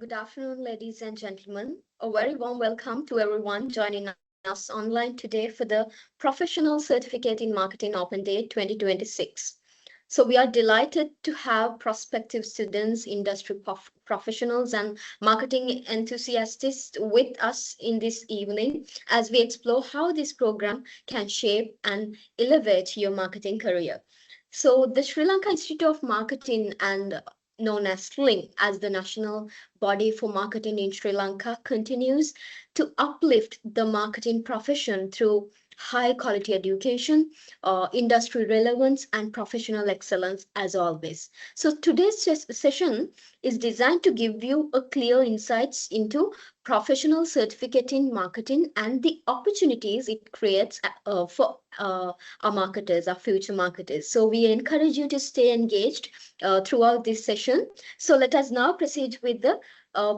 Good afternoon, ladies and gentlemen. A very warm welcome to everyone joining us online today for the Professional Certificate in Marketing Open Day 2026. So, we are delighted to have prospective students, industry professionals, and marketing enthusiasts with us in this evening as we explore how this program can shape and elevate your marketing career. So, the Sri Lanka Institute of Marketing and known as SLIM as the national body for marketing in Sri Lanka continues to uplift the marketing profession through high quality education, industry relevance, and professional excellence as always. So today's session is designed to give you a clear insights into professional certificate in marketing and the opportunities it creates for our marketers, our future marketers. So we encourage you to stay engaged throughout this session. So let us now proceed with the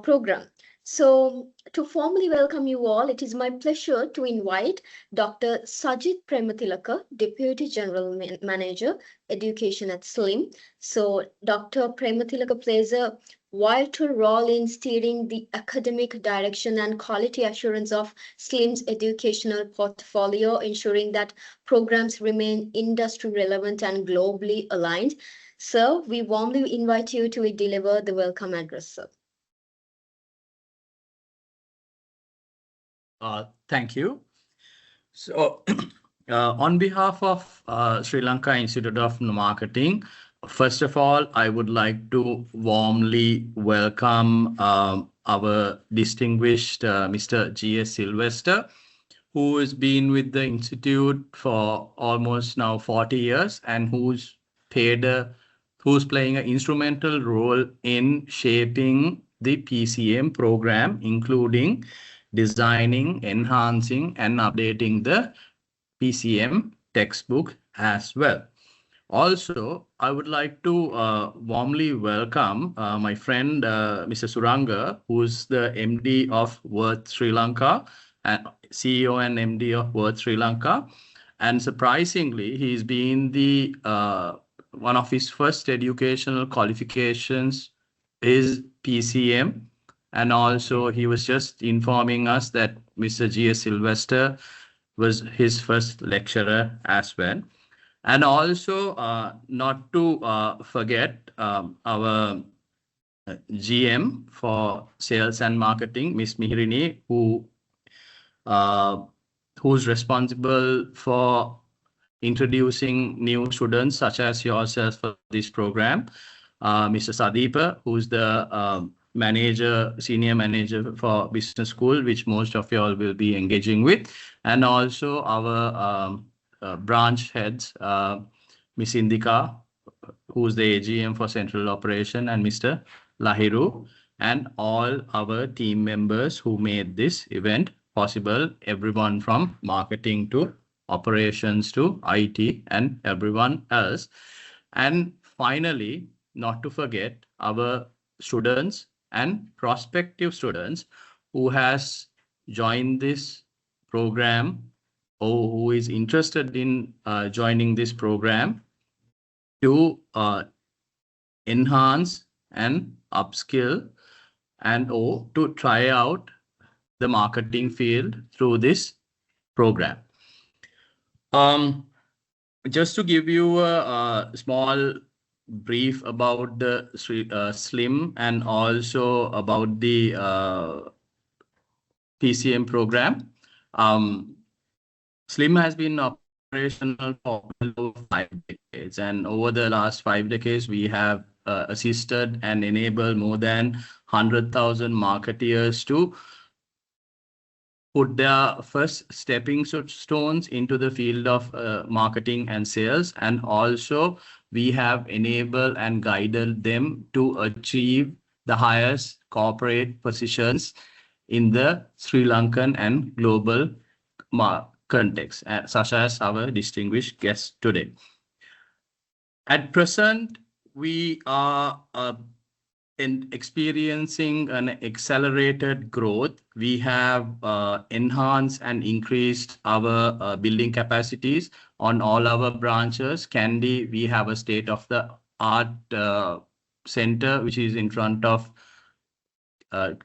program. So to formally welcome you all, it is my pleasure to invite Dr. Sajid Premathilaka, Deputy General Manager, Education at SLIM. So Dr. Premathilaka plays a vital role in steering the academic direction and quality assurance of SLIM's educational portfolio, ensuring that programs remain industry relevant and globally aligned. Sir, we warmly invite you to deliver the welcome address, sir. Thank you. So, on behalf of Sri Lanka Institute of Marketing, first of all, I would like to warmly welcome our distinguished Mr. G.S. Sylvester, who has been with the Institute for almost now 40 years and who's playing an instrumental role in shaping the PCM program, including designing, enhancing, and updating the PCM textbook as well. Also, I would like to warmly welcome my friend Mr. Suranga, who's the MD of Worth Sri Lanka, and CEO and MD of Worth Sri Lanka. And surprisingly, he's been the one of his first educational qualifications is PCM. And also, he was just informing us that Mr. G.S. Sylvester was his first lecturer as well. And also, not to forget our GM for sales and marketing, Ms. Mihirini, who's responsible for introducing new students such as yourself for this program. Mr. Sadeepa, who's the senior manager for business school, which most of you all will be engaging with. And also our branch heads, Ms. Indika, who's the AGM for central operation, and Mr. Lahiru, and all our team members who made this event possible, everyone from marketing to operations to IT and everyone else. And finally, not to forget our students and prospective students who has joined this program or who is interested in joining this program to enhance and upskill and or to try out the marketing field through this program. Just to give you a small brief about the SLIM and also about the PCM program. SLIM has been operational for over 5 decades, and over the last 5 decades, we have assisted and enabled more than 100,000 marketeers to put their first stepping stones into the field of marketing and sales. And also we have enabled and guided them to achieve the highest corporate positions in the Sri Lankan and global context, such as our distinguished guest today. At present, we are experiencing an accelerated growth. We have enhanced and increased our building capacities on all our branches. Kandy, we have a state-of-the-art center which is in front of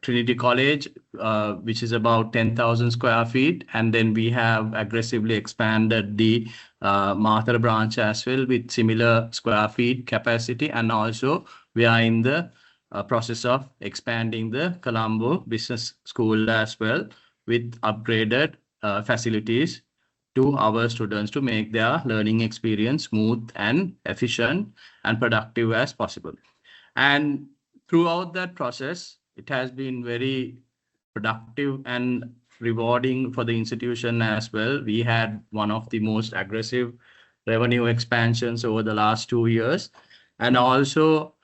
Trinity College, which is about 10,000 square feet. And then we have aggressively expanded the Mathura branch as well with similar square feet capacity. And also we are in the process of expanding the Colombo Business School as well with upgraded facilities to our students to make their learning experience smooth and efficient and productive as possible. And throughout that process, it has been very productive and rewarding for the institution as well. We had one of the most aggressive revenue expansions over the last 2 years. And also,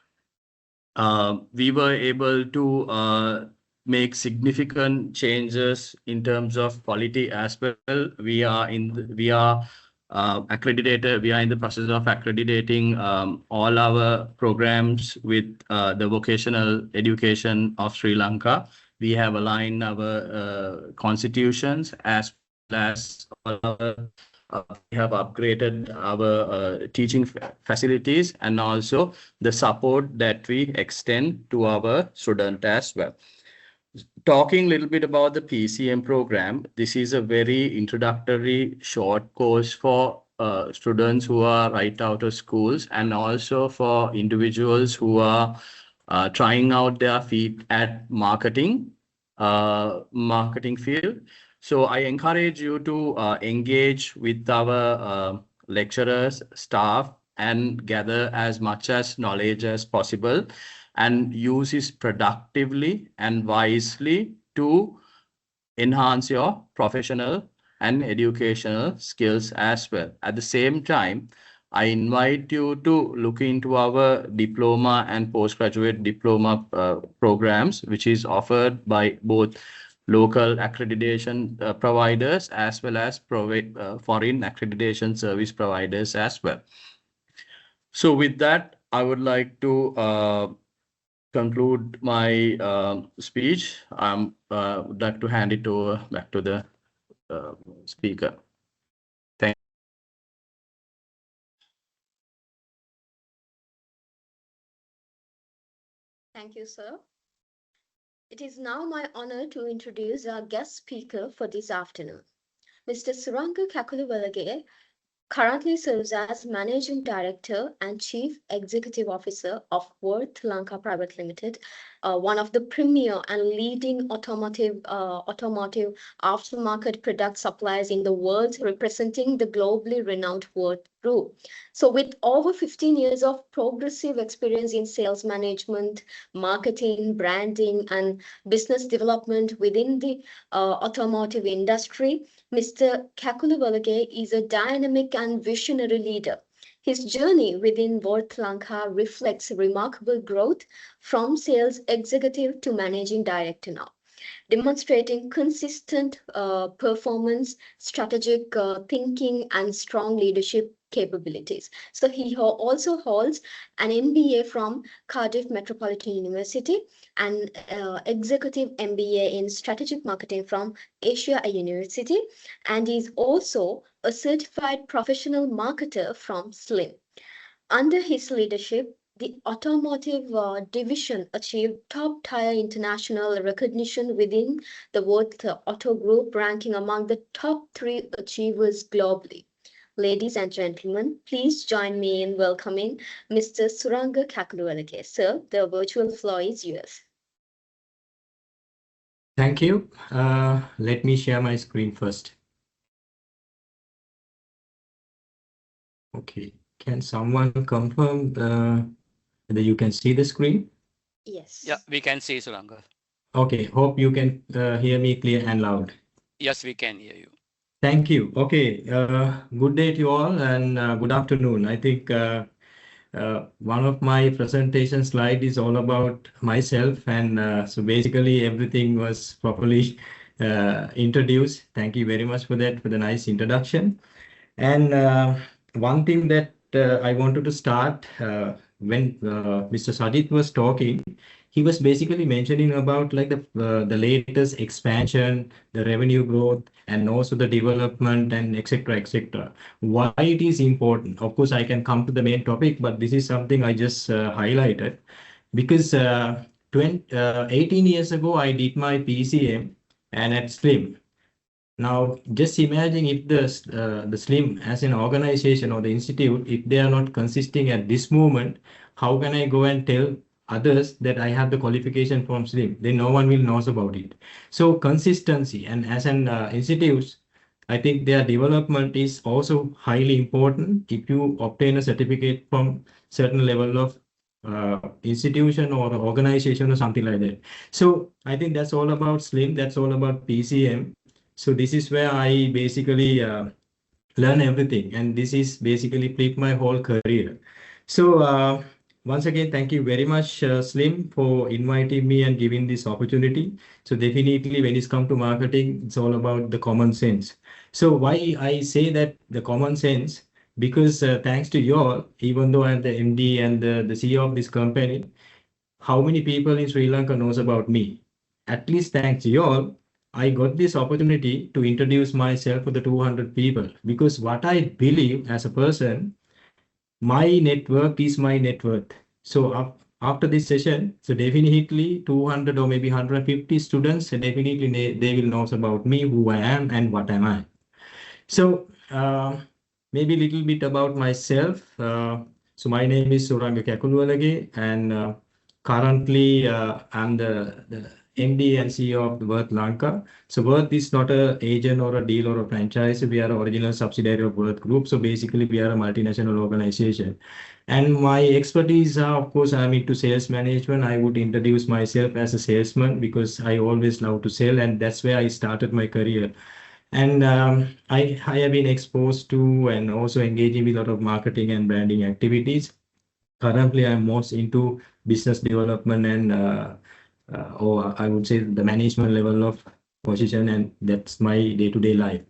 we were able to make significant changes in terms of quality as well. We are accredited. We are in the process of accrediting all our programs with the vocational education of Sri Lanka. We have aligned our constitutions as well as all our we have upgraded our teaching facilities and also the support that we extend to our student as well. Talking a little bit about the PCM program, this is a very introductory short course for students who are right out of schools and also for individuals who are trying out their feet at marketing field. So I encourage you to engage with our lecturers, staff, and gather as much as knowledge as possible and use it productively and wisely to enhance your professional and educational skills as well. At the same time, I invite you to look into our diploma and postgraduate diploma programs, which is offered by both local accreditation providers as well as foreign accreditation service providers as well. So with that, I would like to conclude my speech. I would like to hand it over back to the speaker. Thank you, sir. It is now my honor to introduce our guest speaker for this afternoon. Mr. Suranga Kakuluvalage currently serves as Managing Director and Chief Executive Officer of Worth Lanka Private Limited, one of the premier and leading automotive aftermarket product suppliers in the world, representing the globally renowned Worth Group. So with over 15 years of progressive experience in sales management, marketing, branding, and business development within the automotive industry, Mr. Kakuluvalage is a dynamic and visionary leader. His journey within Worth Lanka reflects remarkable growth from sales executive to managing director now, demonstrating consistent performance, strategic thinking, and strong leadership capabilities. So he also holds an MBA from Cardiff Metropolitan University and executive MBA in strategic marketing from Asia University, and is also a certified professional marketer from SLIM. Under his leadership, the automotive division achieved top-tier international recognition within the Worth Auto Group, ranking among the top 3 achievers globally. Ladies and gentlemen, please join me in welcoming Mr. Suranga Kakuluvalage. Sir, the virtual floor is yours. Thank you. Let me share my screen first. Okay. Can someone confirm whether you can see the screen? Yes. Yeah, we can see Suranga. Okay. Hope you can hear me clear and loud. Yes, we can hear you. Thank you. Okay. Good day to you all and good afternoon. I think one of my presentation slide is all about myself, and so basically everything was properly introduced. Thank you very much for that, for the nice introduction. And one thing that I wanted to start when Mr. Sajid was talking, he was basically mentioning about like the latest expansion, the revenue growth, and also the development and etc. Why it is important. Of course, I can come to the main topic, but this is something I just highlighted because 18 years ago, I did my PCM and at Slim. Now, just imagine if the SLIM as an organization or the institute, if they are not consisting at this moment, how can I go and tell others that I have the qualification from SLIM? Then no one will knows about it. So consistency, and as an institute, I think their development is also highly important. If you obtain a certificate from certain level of institution or organization or something like that. So I think that's all about SLIM. That's all about PCM. So this is where I basically learn everything, and this is basically flip my whole career. So once again, thank you very much, Slim, for inviting me and giving this opportunity. So definitely, when it's come to marketing, it's all about the common sense. So why I say that the common sense? Because thanks to you all, even though I'm the MD and the CEO of this company, how many people in Sri Lanka knows about me? At least thanks to you all, I got this opportunity to introduce myself to the 200 people, because what I believe as a person, my network is my net worth. So after this session, so definitely 200 or maybe 150 students, definitely they will know about me, who I am and what am I. So maybe a little bit about myself. So my name is Suranga Kakulwalage, and currently I'm the MD and CEO of the Worth Lanka. So Worth is not a agent or a deal or a franchise. We are an original subsidiary of Worth Group. So basically we are a multinational organization. And my expertise are, of course, I'm into sales management. I would introduce myself as a salesman because I always love to sell, and that's where I started my career. And I have been exposed to and also engaging with a lot of marketing and branding activities. Currently, I'm most into business development and or I would say the management level of position, and that's my day-to-day life.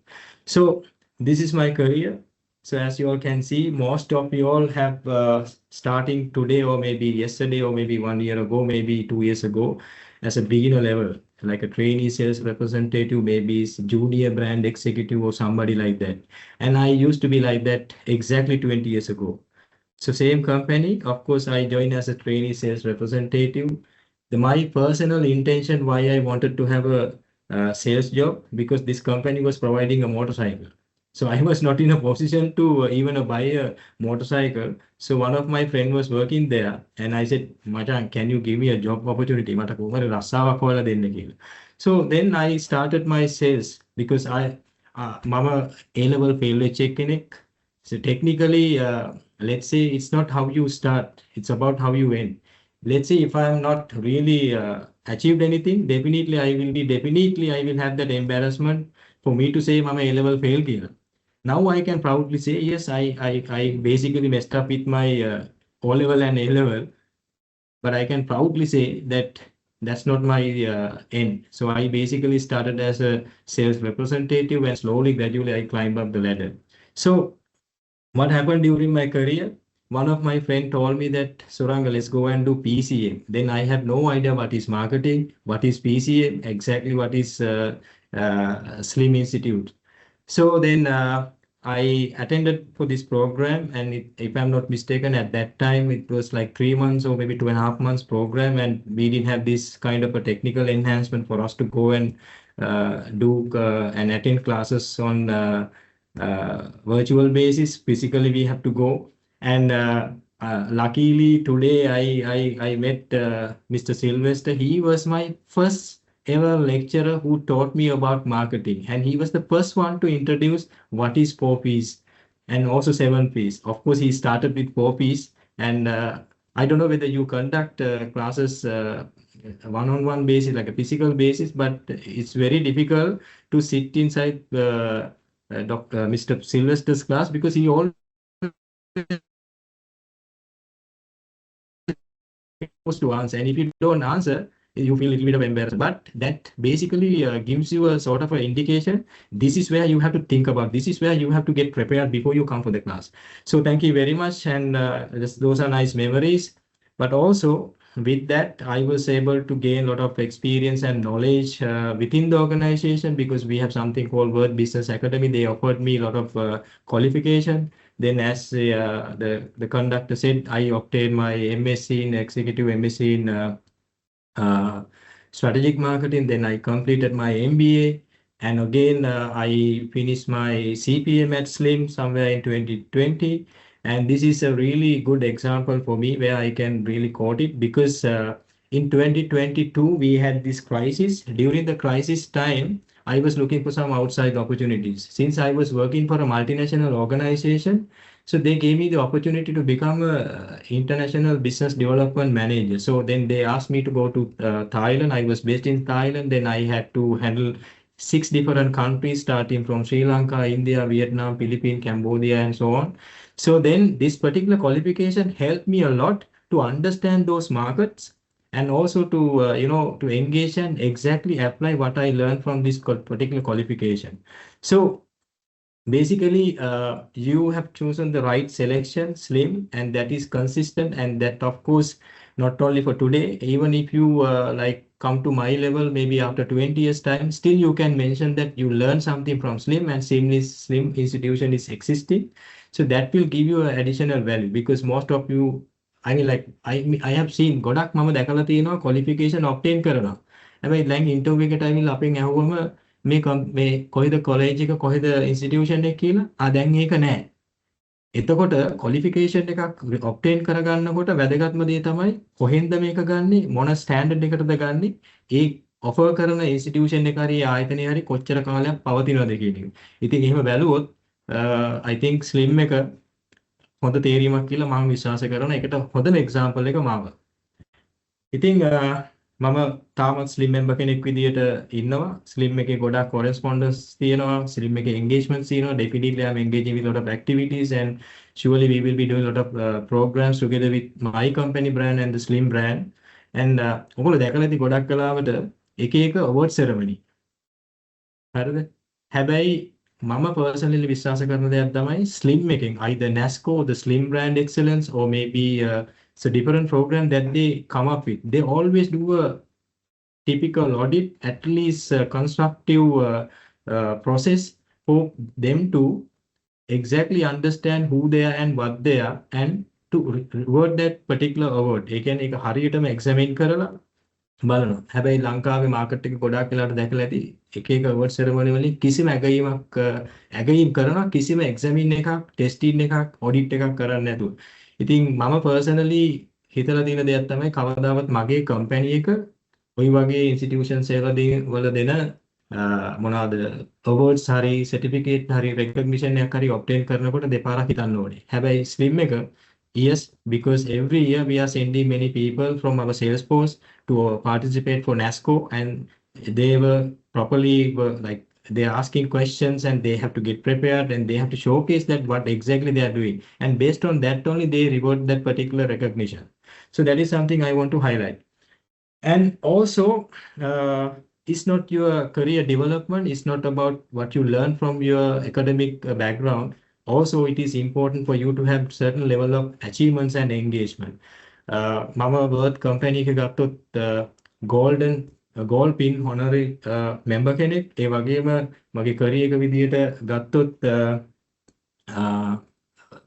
So this is my career. So as you all can see, most of you all have starting today or maybe yesterday or maybe 1 year ago, maybe 2 years ago, as a beginner level, like a trainee sales representative, maybe junior brand executive or somebody like that. And I used to be like that exactly 20 years ago. So same company, of course, I joined as a trainee sales representative. My personal intention why I wanted to have a sales job, because this company was providing a motorcycle. So I was not in a position to even buy a motorcycle. So one of my friend was working there, and I said, "Machan, can you give me a job opportunity? මට කොහොමද රස්සාවක් හොයලා දෙන්න කියලා." So then I started my sales because මම A level fail වෙච්ච කෙනෙක්. So technically, let's say it's not how you start, it's about how you end. Let's say if I am not really achieved anything, definitely I will have that embarrassment for me to say I'm a level fail here. Now I can proudly say, yes, I basically messed up with my O level and A level, but I can proudly say that that's not my end. So I basically started as a sales representative, and slowly, gradually, I climbed up the ladder. So what happened during my career? One of my friend told me that, Suranga, let's go and do PCM. Then I have no idea what is marketing, what is PCM, exactly what is Slim Institute. So then I attended for this program, and if I'm not mistaken, at that time it was like 3 months or maybe 2.5 months program, and we didn't have this kind of a technical enhancement for us to go and do and attend classes on virtual basis. Physically, we have to go. And luckily today I met Mr. Sylvester. He was my first ever lecturer who taught me about marketing, and he was the first one to introduce what is 4 Ps and also 7 Ps. Of course, he started with 4 Ps, and I don't know whether you conduct classes one-on-one basis, like a physical basis, but it's very difficult to sit inside Mr. Sylvester's class, because he always supposed to answer, and if you don't answer, you feel a little bit of embarrassment. But that basically gives you a sort of an indication. This is where you have to think about. This is where you have to get prepared before you come for the class. So thank you very much, and those are nice memories. But also with that, I was able to gain a lot of experience and knowledge within the organization, because we have something called World Business Academy. They offered me a lot of qualification. Then, as the conductor said, I obtained my MSc in executive MSc in strategic marketing. Then I completed my MBA. And again, I finished my CPM at Slim somewhere in 2020. And this is a really good example for me where I can really quote it because in 2022, we had this crisis. During the crisis time, I was looking for some outside opportunities. Since I was working for a multinational organization, so they gave me the opportunity to become a international business development manager. So then they asked me to go to Thailand. I was based in Thailand. Then I had to handle 6 different countries, starting from Sri Lanka, India, Vietnam, Philippines, Cambodia, and so on. So then this particular qualification helped me a lot to understand those markets and also to to engage and exactly apply what I learned from this particular qualification. So basically, you have chosen the right selection, Slim, and that is consistent. And that, of course, not only for today, even if you like come to my level, maybe after 20 years time, still you can mention that you learn something from Slim and Slim institution is existing. So that will give you an additional value because most of you, I mean, like I have seen ගොඩක් මම දැකලා තියෙනවා qualification obtain කරනවා. හැබැයි දැන් interview එකට ඇවිල්ලා අපෙන් ඇහුවම මේ කොහෙද කොලේජ් එක කොහෙද ඉන්ස්ටිටියුෂන් එක කියලා දැන් ඒක නැහැ. එතකොට ක්වොලිෆිකේෂන් එකක් ඔබ්ටේන් කරගන්නකොට වැදගත්ම දේ තමයි කොහෙන්ද මේක ගන්නෙ මොන ස්ටෑන්ඩඩ් එකකටද ගන්නෙ ඒ ඔෆර් කරන ඉන්ස්ටිටියුෂන් එක හරි ආයතනය හරි කොච්චර කාලයක් පවතිනවද කියන එක. ඉතින් එහෙම බැලුවොත් I think ස්ලිම් එක හොඳ තේරීමක් කියලා මම විශ්වාස කරනවා. ඒකට හොඳම එක්සැම්පල් එක මාව. ඉතින් මම තාමත් ස්ලිම් මෙම්බර් කෙනෙක් විදියට ඉන්නවා. ස්ලිම් එකේ ගොඩක් correspondence තියෙනවා. ස්ලිම් එකේ engagements තියෙනවා. Definitely I'm engaging with a lot of activities and surely we will be doing a lot of programs together with my company brand and the Slim brand. And ඔයගොල්ලෝ දැකලා ඇති ගොඩක් කලාවට එක එක award ceremony. හරිද? හැබැයි මම personally විශ්වාස කරන දෙයක් තමයි Slim එකෙන් either NASCO, the Slim brand excellence or maybe it's a different program that they come up with. They always do a typical audit, at least constructive process for them to exactly understand who they are and what they are and to reward that particular award. ඒ කියන්නේ ඒක හරියටම examine කරලා බලනවා. හැබැයි ලංකාවේ market එක ගොඩාක් වෙලාට දැකලා ඇති එක එක award ceremony වලින් කිසිම ඇගයීම් කරනවා කිසිම examine එකක්, testing එකක්, audit එකක් කරන්නේ නැතුව. ඉතින් මම personally හිතලා තියෙන දෙයක් තමයි කවදාවත් මගේ company එක ওই වගේ institutions වල දෙන මොනවාද awards හරි certificate හරි recognition එකක් හරි obtain කරනකොට දෙපාරක් හිතන්න ඕනේ. හැබැයි Slim එක yes, because every year we are sending many people from our sales force to participate for NASCO and they were properly like they are asking questions and they have to get prepared and they have to showcase that what exactly they are doing. And based on that only they reward that particular recognition. So that is something I want to highlight. And also, it's not your career development. It's not about what you learn from your academic background. Also, it is important for you to have certain level of achievements and engagement. Mama worth company එක ගත්තොත් gold pin honorary member කෙනෙක්. ඒ වගේම මගේ career එක විදිහට ගත්තොත්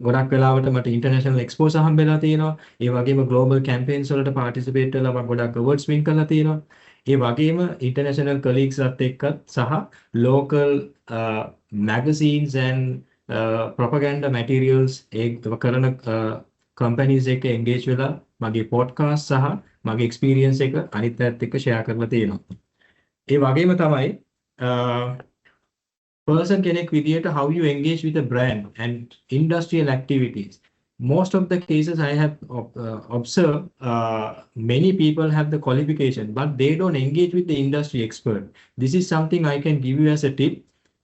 ගොඩක් වෙලාවට මට international exposure හම්බෙලා තියෙනවා. ඒ වගේම global campaigns වලට participate වෙලා මම ගොඩක් awards win කරලා තියෙනවා. ඒ වගේම international colleagues වත් එක්කත් සහ local magazines and propaganda materials ඒ කරන companies එක engage වෙලා මගේ podcast සහ මගේ experience එක අනිත් අයත් එක්ක share කරලා තියෙනවා. ඒ වගේම තමයි person කෙනෙක් විදියට how you engage with a brand and industrial activities. Most of the cases I have observed, many people have the qualification, but they don't engage with the industry expert. This is something I can give you as a tip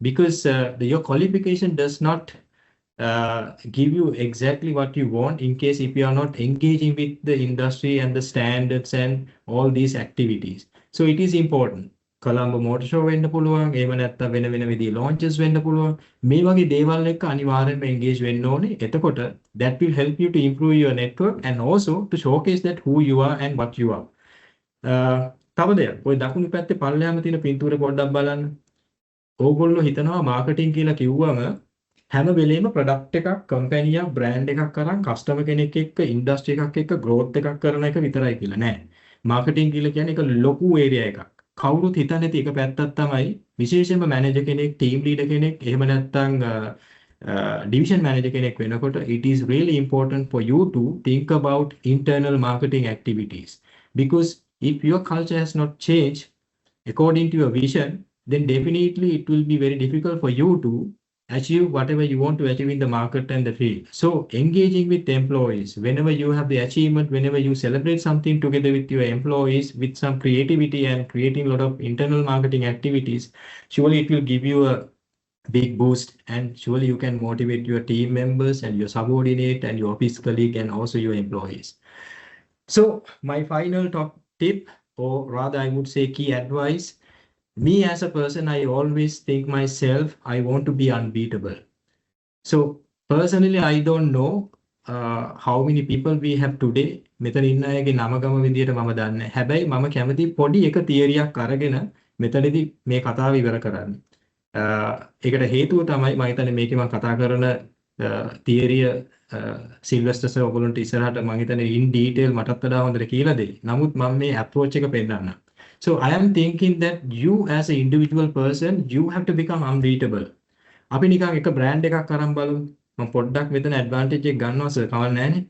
because your qualification does not give you exactly what you want in case if you are not engaging with the industry and the standards and all these activities. So it is important. Colombo Motor Show වෙන්න පුළුවන්. එහෙම නැත්නම් වෙන වෙන විදිහේ launches වෙන්න පුළුවන්. මේ වගේ දේවල් එක්ක අනිවාර්යෙන්ම engage වෙන්න ඕනේ. එතකොට that will help you to improve your network and also to showcase that who you are and what you are. තව දෙයක්. ඔය දකුණු පැත්තේ පල්ලෙහාම තියෙන පින්තූර පොඩ්ඩක් බලන්න. ඕගොල්ලෝ හිතනවා marketing කියලා කිව්වම හැම වෙලේම product එකක්, company එකක්, brand එකක් කරන් customer කෙනෙක් එක්ක, industry එකක් එක්ක growth එකක් කරන එක විතරයි කියලා නෑ. මාකටිං කියලා කියන්නේ එක ලොකු ඒරියා එකක්. කවුරුත් හිතන්නේ නැති එක පැත්තක් තමයි විශේෂයෙන්ම මැනේජර් කෙනෙක්, ටීම් ලීඩර් කෙනෙක්, එහෙම නැත්නම් division manager කෙනෙක් වෙනකොට it is really important for you to think about internal marketing activities, because if your culture has not changed according to your vision, then definitely it will be very difficult for you to achieve whatever you want to achieve in the market and the field. So engaging with employees, whenever you have the achievement, whenever you celebrate something together with your employees with some creativity and creating a lot of internal marketing activities, surely it will give you a big boost, and surely you can motivate your team members and your subordinate and your office colleague and also your employees. So my final top tip, or rather I would say key advice, me as a person, I always think myself, I want to be unbeatable. So personally, I don't know how many people we have today. මෙතන ඉන්න අයගේ නම ගම විදියට මම දන්නේ නැහැ. හැබැයි මම කැමති පොඩි එක තියරියක් අරගෙන මෙතනදී මේ කතාව ඉවර කරන්න. ඒකට හේතුව තමයි මම හිතන්නේ මේකේ මම කතා කරන තියරිය සිල්වෙස්ටර් සර් ඔයගොල්ලන්ට ඉස්සරහට මම හිතන්නේ in detail මටත් වඩා හොඳට කියලා දෙයි. නමුත් මම මේ approach එක පෙන්නන්නම්. So I am thinking that you as an individual person, you have to become unbeatable. අපි නිකන් එක බ්‍රෑන්ඩ් එකක් අරන් බලමු. මම පොඩ්ඩක් මෙතන ඇඩ්වාන්ටේජ් එක ගන්නවා සර්, කවන්න නැහැනේ.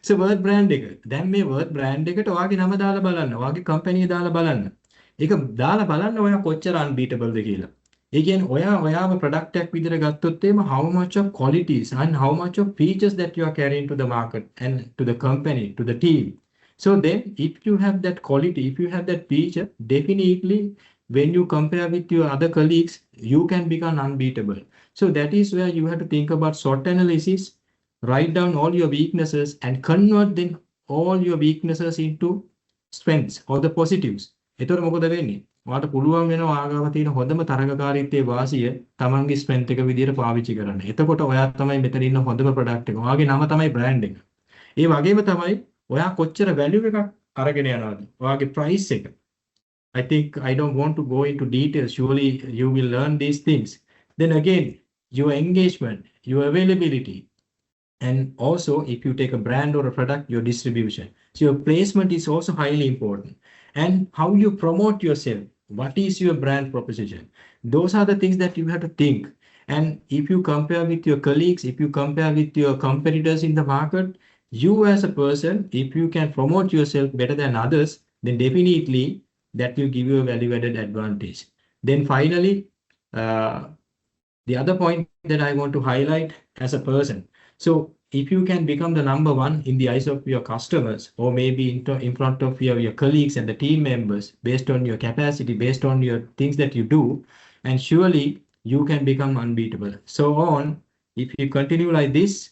So වර්ඩ් බ්‍රෑන්ඩ් එක. දැන් මේ වර්ඩ් බ්‍රෑන්ඩ් එකට ඔයාගේ නම දාලා බලන්න. ඔයාගේ කම්පැනි දාලා බලන්න. ඒක දාලා බලන්න ඔයා කොච්චර unbeatable ද කියලා. ඒ කියන්නේ ඔයාව ප්‍රොඩක්ට් එකක් විදිහට ගත්තොත් එහෙම how much of qualities and how much of features that you are carrying to the market and to the company, to the team. So then if you have that quality, if you have that feature, definitely when you compare with your other colleagues, you can become unbeatable. So that is where you have to think about SWOT analysis, write down all your weaknesses and convert then all your weaknesses into strengths or the positives. එතකොට මොකද වෙන්නේ? ඔයාලට පුළුවන් වෙනවා ආගාව තියෙන හොඳම තරගකාරීත්වයේ වාසිය තමන්ගේ ස්ට්‍රෙන්ත් එක විදිහට පාවිච්චි කරන්න. එතකොට ඔයා තමයි මෙතන ඉන්න හොඳම ප්‍රොඩක්ට් එක. ඔයාගේ නම තමයි බ්‍රෑන්ඩ් එක. ඒ වගේම තමයි ඔයා කොච්චර වැලියු එකක් අරගෙන යනවද? ඔයාගේ ප්‍රයිස් එක. I think I don't want to go into details. Surely you will learn these things. Then again, your engagement, your availability, and also if you take a brand or a product, your distribution. So your placement is also highly important. And how you promote yourself. What is your brand proposition? Those are the things that you have to think. And if you compare with your colleagues, if you compare with your competitors in the market, you as a person, if you can promote yourself better than others, then definitely that will give you a value-added advantage. Then finally, the other point that I want to highlight as a person. So if you can become the number one in the eyes of your customers, or maybe in front of your colleagues and the team members, based on your capacity, based on your things that you do, and surely you can become unbeatable. So on, if you continue like this,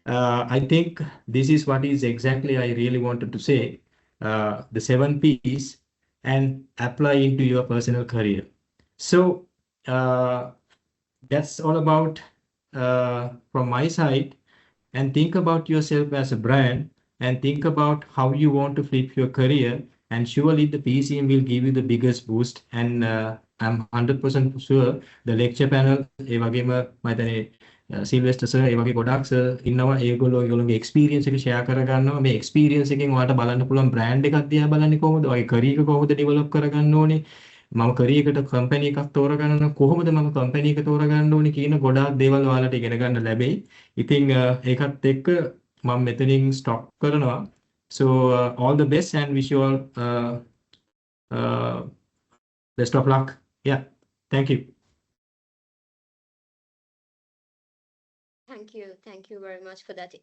I think this is what is exactly I really wanted to say, the 7 P's, and apply into your personal career. So that's all about from my side. And think about yourself as a brand, and think about how you want to flip your career, and surely the PCM will give you the biggest boost. And I'm 100% sure the lecture panel, ඒ වගේම මම හිතන්නේ Sylvester sir ඒ වගේ ගොඩක් sir ඉන්නවා, ඒගොල්ලෝගේ experience එක share කරගන්නවා. මේ experience එකෙන් ඔයාලට බලන්න පුළුවන් බ්‍රෑන්ඩ් එකක් දිහා බලන්නේ කොහොමද, ඔයගේ කරියර් එක කොහොමද ඩෙවලොප් කරගන්න ඕනේ, මම කරියර් එකට කම්පැනි එකක් තෝරගන්න කොහොමද මම කම්පැනි එක තෝරගන්න ඕනේ කියන ගොඩාක් දේවල් ඔයාලට ඉගෙන ගන්න ලැබෙයි. ඉතින් ඒකත් එක්ක මම මෙතනින් ස්ටොප් කරනවා. So all the best and wish you all best of luck. Yeah, thank you. Thank you very much for that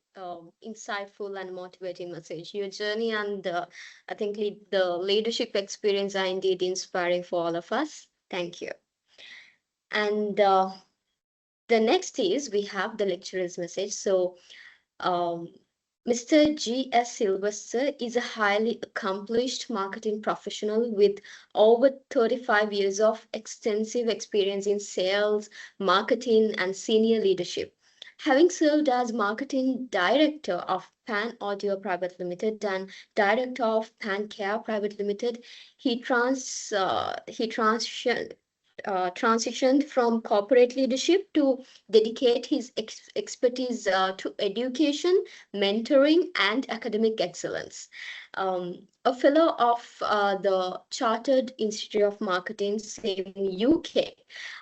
insightful and motivating message. Your journey and I think the leadership experience are indeed inspiring for all of us. Thank you. And the next is we have the lecturer's message. So Mr. G.S. Sylvester is a highly accomplished marketing professional with over 35 years of extensive experience in sales, marketing, and senior leadership. Having served as marketing director of Pan Audio Private Limited and director of Pan Care Private Limited, he transitioned transitioned from corporate leadership to dedicate his expertise to education, mentoring, and academic excellence. A fellow of the Chartered Institute of Marketing, SIM UK,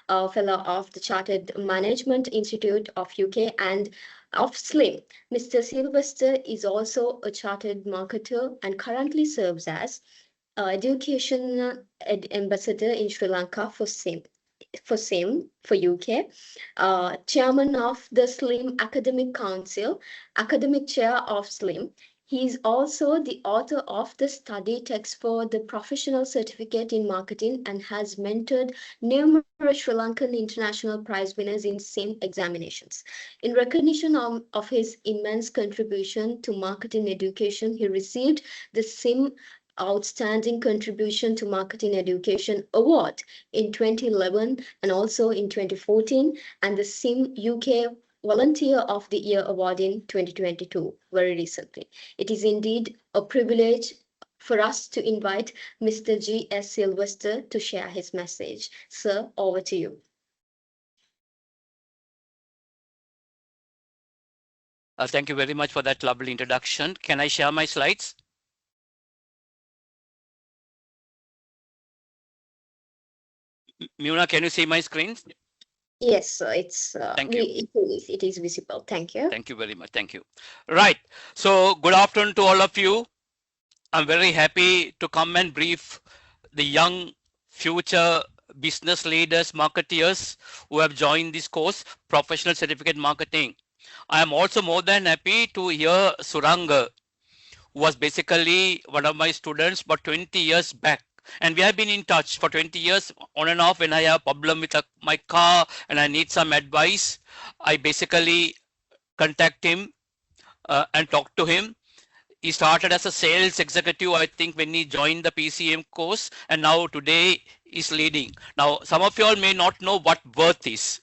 a fellow of the Chartered Management Institute of UK, and of SLIM. Mr. Sylvester is also a chartered marketer and currently serves as education ambassador in Sri Lanka for SIM for UK, chairman of the SLIM Academic Council, academic chair of SLIM. He is also the author of the study text for the professional certificate in marketing and has mentored numerous Sri Lankan international prize winners in SIM examinations. In recognition of his immense contribution to marketing education, he received the SIM Outstanding Contribution to Marketing Education Award in 2011 and also in 2014, and the SIM UK Volunteer of the Year Award in 2022, very recently. It is indeed a privilege for us to invite Mr. G.S. Sylvester to share his message. Sir, over to you. Thank you very much for that lovely introduction. Can I share my slides? Muna, can you see my screen? Yes, sir. It's Thank you. it is visible. Thank you. Thank you very much. Thank you. Right. So good afternoon to all of you. I'm very happy to come and brief the young future business leaders, marketeers who have joined this course, Professional Certificate Marketing. I am also more than happy to hear Suranga, who was basically one of my students about 20 years back. And we have been in touch for 20 years on and off. When I have a problem with my car and I need some advice, I basically contact him and talk to him. He started as a sales executive, I think, when he joined the PCM course, and now today is leading. Now, some of you all may not know what Worth is,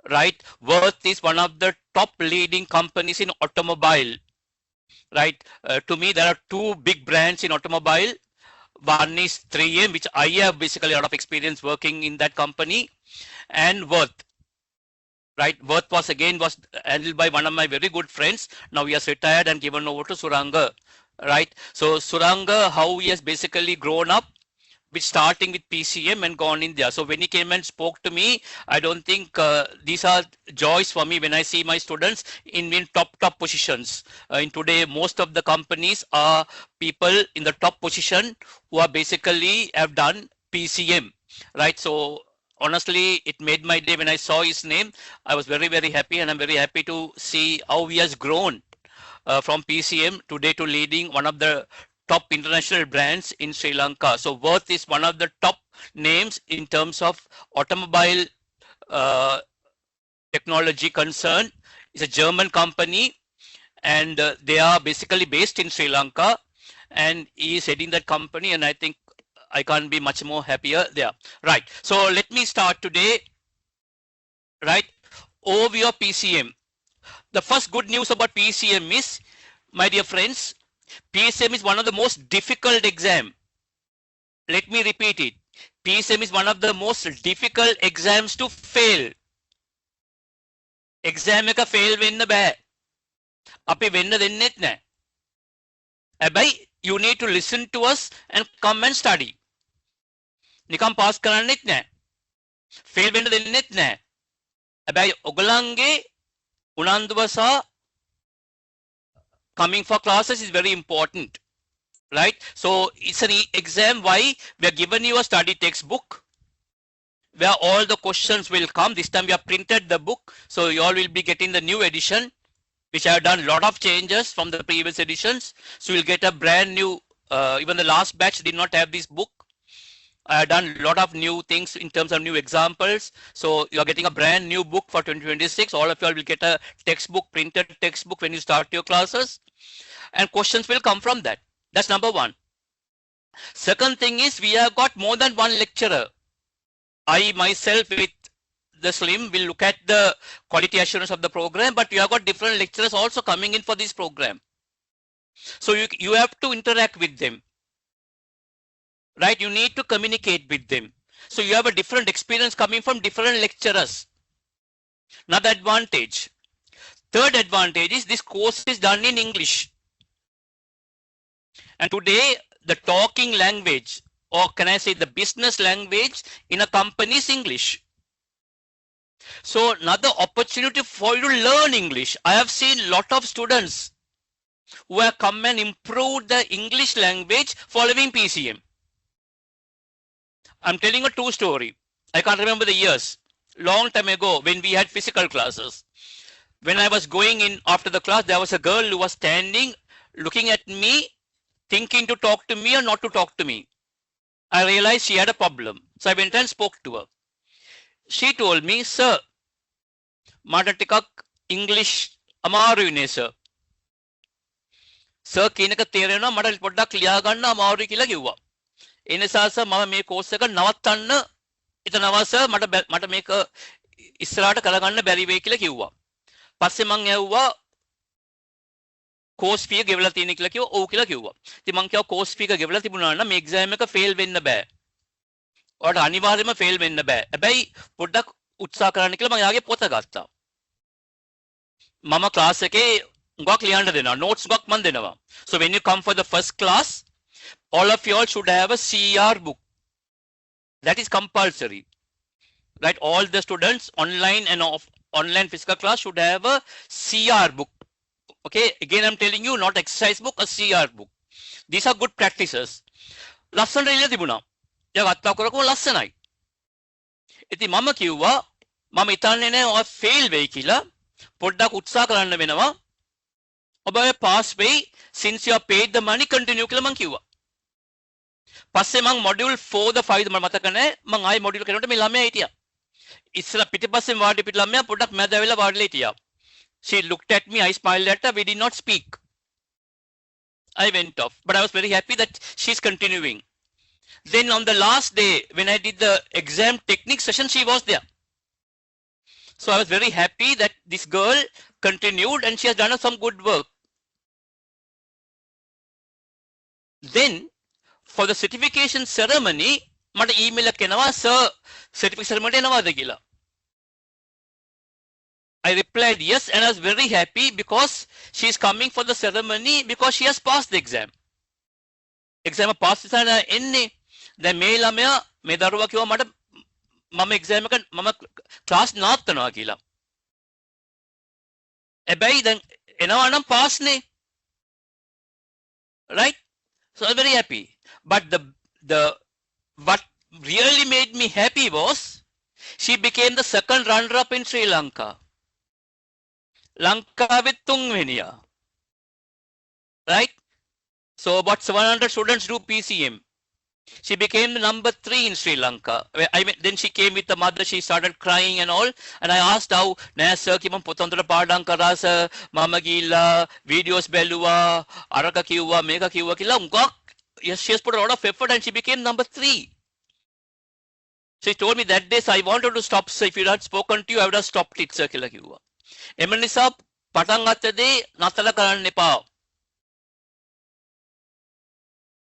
right? Worth is one of the top leading companies in automobile, right? To me, there are two big brands in automobile. One is 3M, which I have basically a lot of experience working in that company, and Worth. Right, Worth was handled by one of my very good friends. Now he has retired and given over to Suranga. Right, so Suranga, how he has basically grown up, with starting with PCM and gone in there. So when he came and spoke to me, I don't think these are joys for me when I see my students in top positions. In today, most of the companies are people in the top position who are basically have done PCM. Right, so honestly, it made my day when I saw his name. I was very, very happy, and I'm very happy to see how he has grown from PCM today to leading one of the top international brands in Sri Lanka. So Worth is one of the top names in terms of automobile technology concern. It's a German company, and they are basically based in Sri Lanka, and he is heading that company, and I think I can't be much more happier there. Right, so let me start today. Right, overview of PCM. The first good news about PCM is, my dear friends, PCM is one of the most difficult exam. Let me repeat it. PCM is one of the most difficult exams to fail. Exam එක fail වෙන්න බෑ. අපි වෙන්න දෙන්නෙත් නෑ. හැබැයි you need to listen to us and come and study. නිකම් pass කරන්නෙත් නෑ. fail වෙන්න දෙන්නෙත් නෑ. හැබැයි ඔයගලන්ගේ උනන්දුව සහ coming for classes is very important, right? So it's an exam. Why? We are given you a study textbook where all the questions will come. This time we have printed the book, so you all will be getting the new edition, which I have done a lot of changes from the previous editions. So you'll get a brand new, even the last batch did not have this book. I have done a lot of new things in terms of new examples. So you are getting a brand new book for 2026. All of you all will get a textbook, printed textbook when you start your classes. And questions will come from that. That's number one. Second thing is, we have got more than one lecturer. I myself with the SLIM will look at the quality assurance of the program, but you have got different lecturers also coming in for this program. So you have to interact with them. Right, you need to communicate with them. So you have a different experience coming from different lecturers. Another advantage. Third advantage is this course is done in English. And today, the talking language, or can I say the business language in a company is English. So another opportunity for you to learn English. I have seen a lot of students who have come and improved the English language following PCM. I'm telling a true story. I can't remember the years. Long time ago when we had physical classes. When I was going in after the class, there was a girl who was standing, looking at me, thinking to talk to me or not to talk to me. I realized she had a problem. So I went and spoke to her. She told me, sir, මට ටිකක් English අමාරුයි නේ sir. Sir කියන එක තේරෙනවා මට පොඩ්ඩක් ලියා ගන්න අමාරුයි කියලා කිව්වා. ඒ නිසා සර් මම මේ කෝස් එක නවත්තන්න හිතනවා සර් මට මේක ඉස්සරහට කරගන්න බැරි වෙයි කියලා කිව්වා. පස්සේ මං ඇහුවා කෝස් ෆී ගෙවලා තියෙන කියලා කිව්වා. ඔව් කියලා කිව්වා. ඉතින් මං කිව්වා කෝස් ෆී ගෙවලා තිබුණා නම් මේ එක්සෑම් එක ෆේල් වෙන්න බෑ. ඔයාලට අනිවාර්යයෙන්ම ෆේල් වෙන්න බෑ. හැබැයි පොඩ්ඩක් උත්සාහ කරන්න කියලා මම යාගේ පොත ගත්තා. මම ක්ලාස් එකේ උගක් ලියන්න දෙනවා. notes උගක් මම දෙනවා. So when you come for the first class, all of you all should have a CR book. That is compulsory. Right? All the students online and online physical class should have a CR book. Okay, again I'm telling you, not exercise book, a CR book. These are good practices. ලස්සනට ඉල්ල තිබුණා. ඒක අත්තා කරකෝ ලස්සනයි. ඉතින් මම කිව්වා මම හිතන්නේ නෑ ඔය ෆේල් වෙයි කියලා. පොඩ්ඩක් උත්සාහ කරන්න වෙනවා. ඔබ පාස් වෙයි, since you have paid the money continue කියලා මං කිව්වා. පස්සේ මං module 4 ද 5 ද මම මතක නෑ. මං ආයි module කරනකොට මේ ළමයා හිටියා. ඉස්සලා පිටිපස්සෙන් වාඩි පිට ළමයා පොඩ්ඩක් මැද ඇවිල්ලා වාඩිලා හිටියා. She looked at me, I smiled at her, we did not speak. I went off, but I was very happy that she's continuing. Then on the last day, when I did the exam technique session, she was there. So I was very happy that this girl continued and she has done some good work. Then for the certification ceremony, මට email එකක් එනවා, sir, certificate ceremony එනවාද කියලා. I replied yes, and I was very happy because she is coming for the ceremony because she has passed the exam. Exam pass කරන එන්නේ. දැන් මේ ළමයා මේ දරුවා කිව්වා මට මම exam එක මම class නවත්තනවා කියලා. හැබැයි දැන් එනවා නම් pass නේ. Right? So I was very happy. But what really made me happy was she became the second runner up in Sri Lanka. Lankaවේ තුන්වෙනියා. Right? So about 700 students do PCM. She became number 3 in Sri Lanka. Then she came with the mother, she started crying and all. And I asked how, nෑ sir කිව්වම පොත හොඳට පාඩම් කරා sir. මම ගිහිල්ලා videos බැලුවා, අරක කිව්වා, මේක කිව්වා කියලා උගක්. Yes, she has put a lot of effort and she became number 3. So she told me that day, so I wanted to stop, sir. If you had spoken to you, I would have stopped it, sir කියලා කිව්වා. එම නිසා පටන් ගත්ත දේ නතර කරන්න එපා.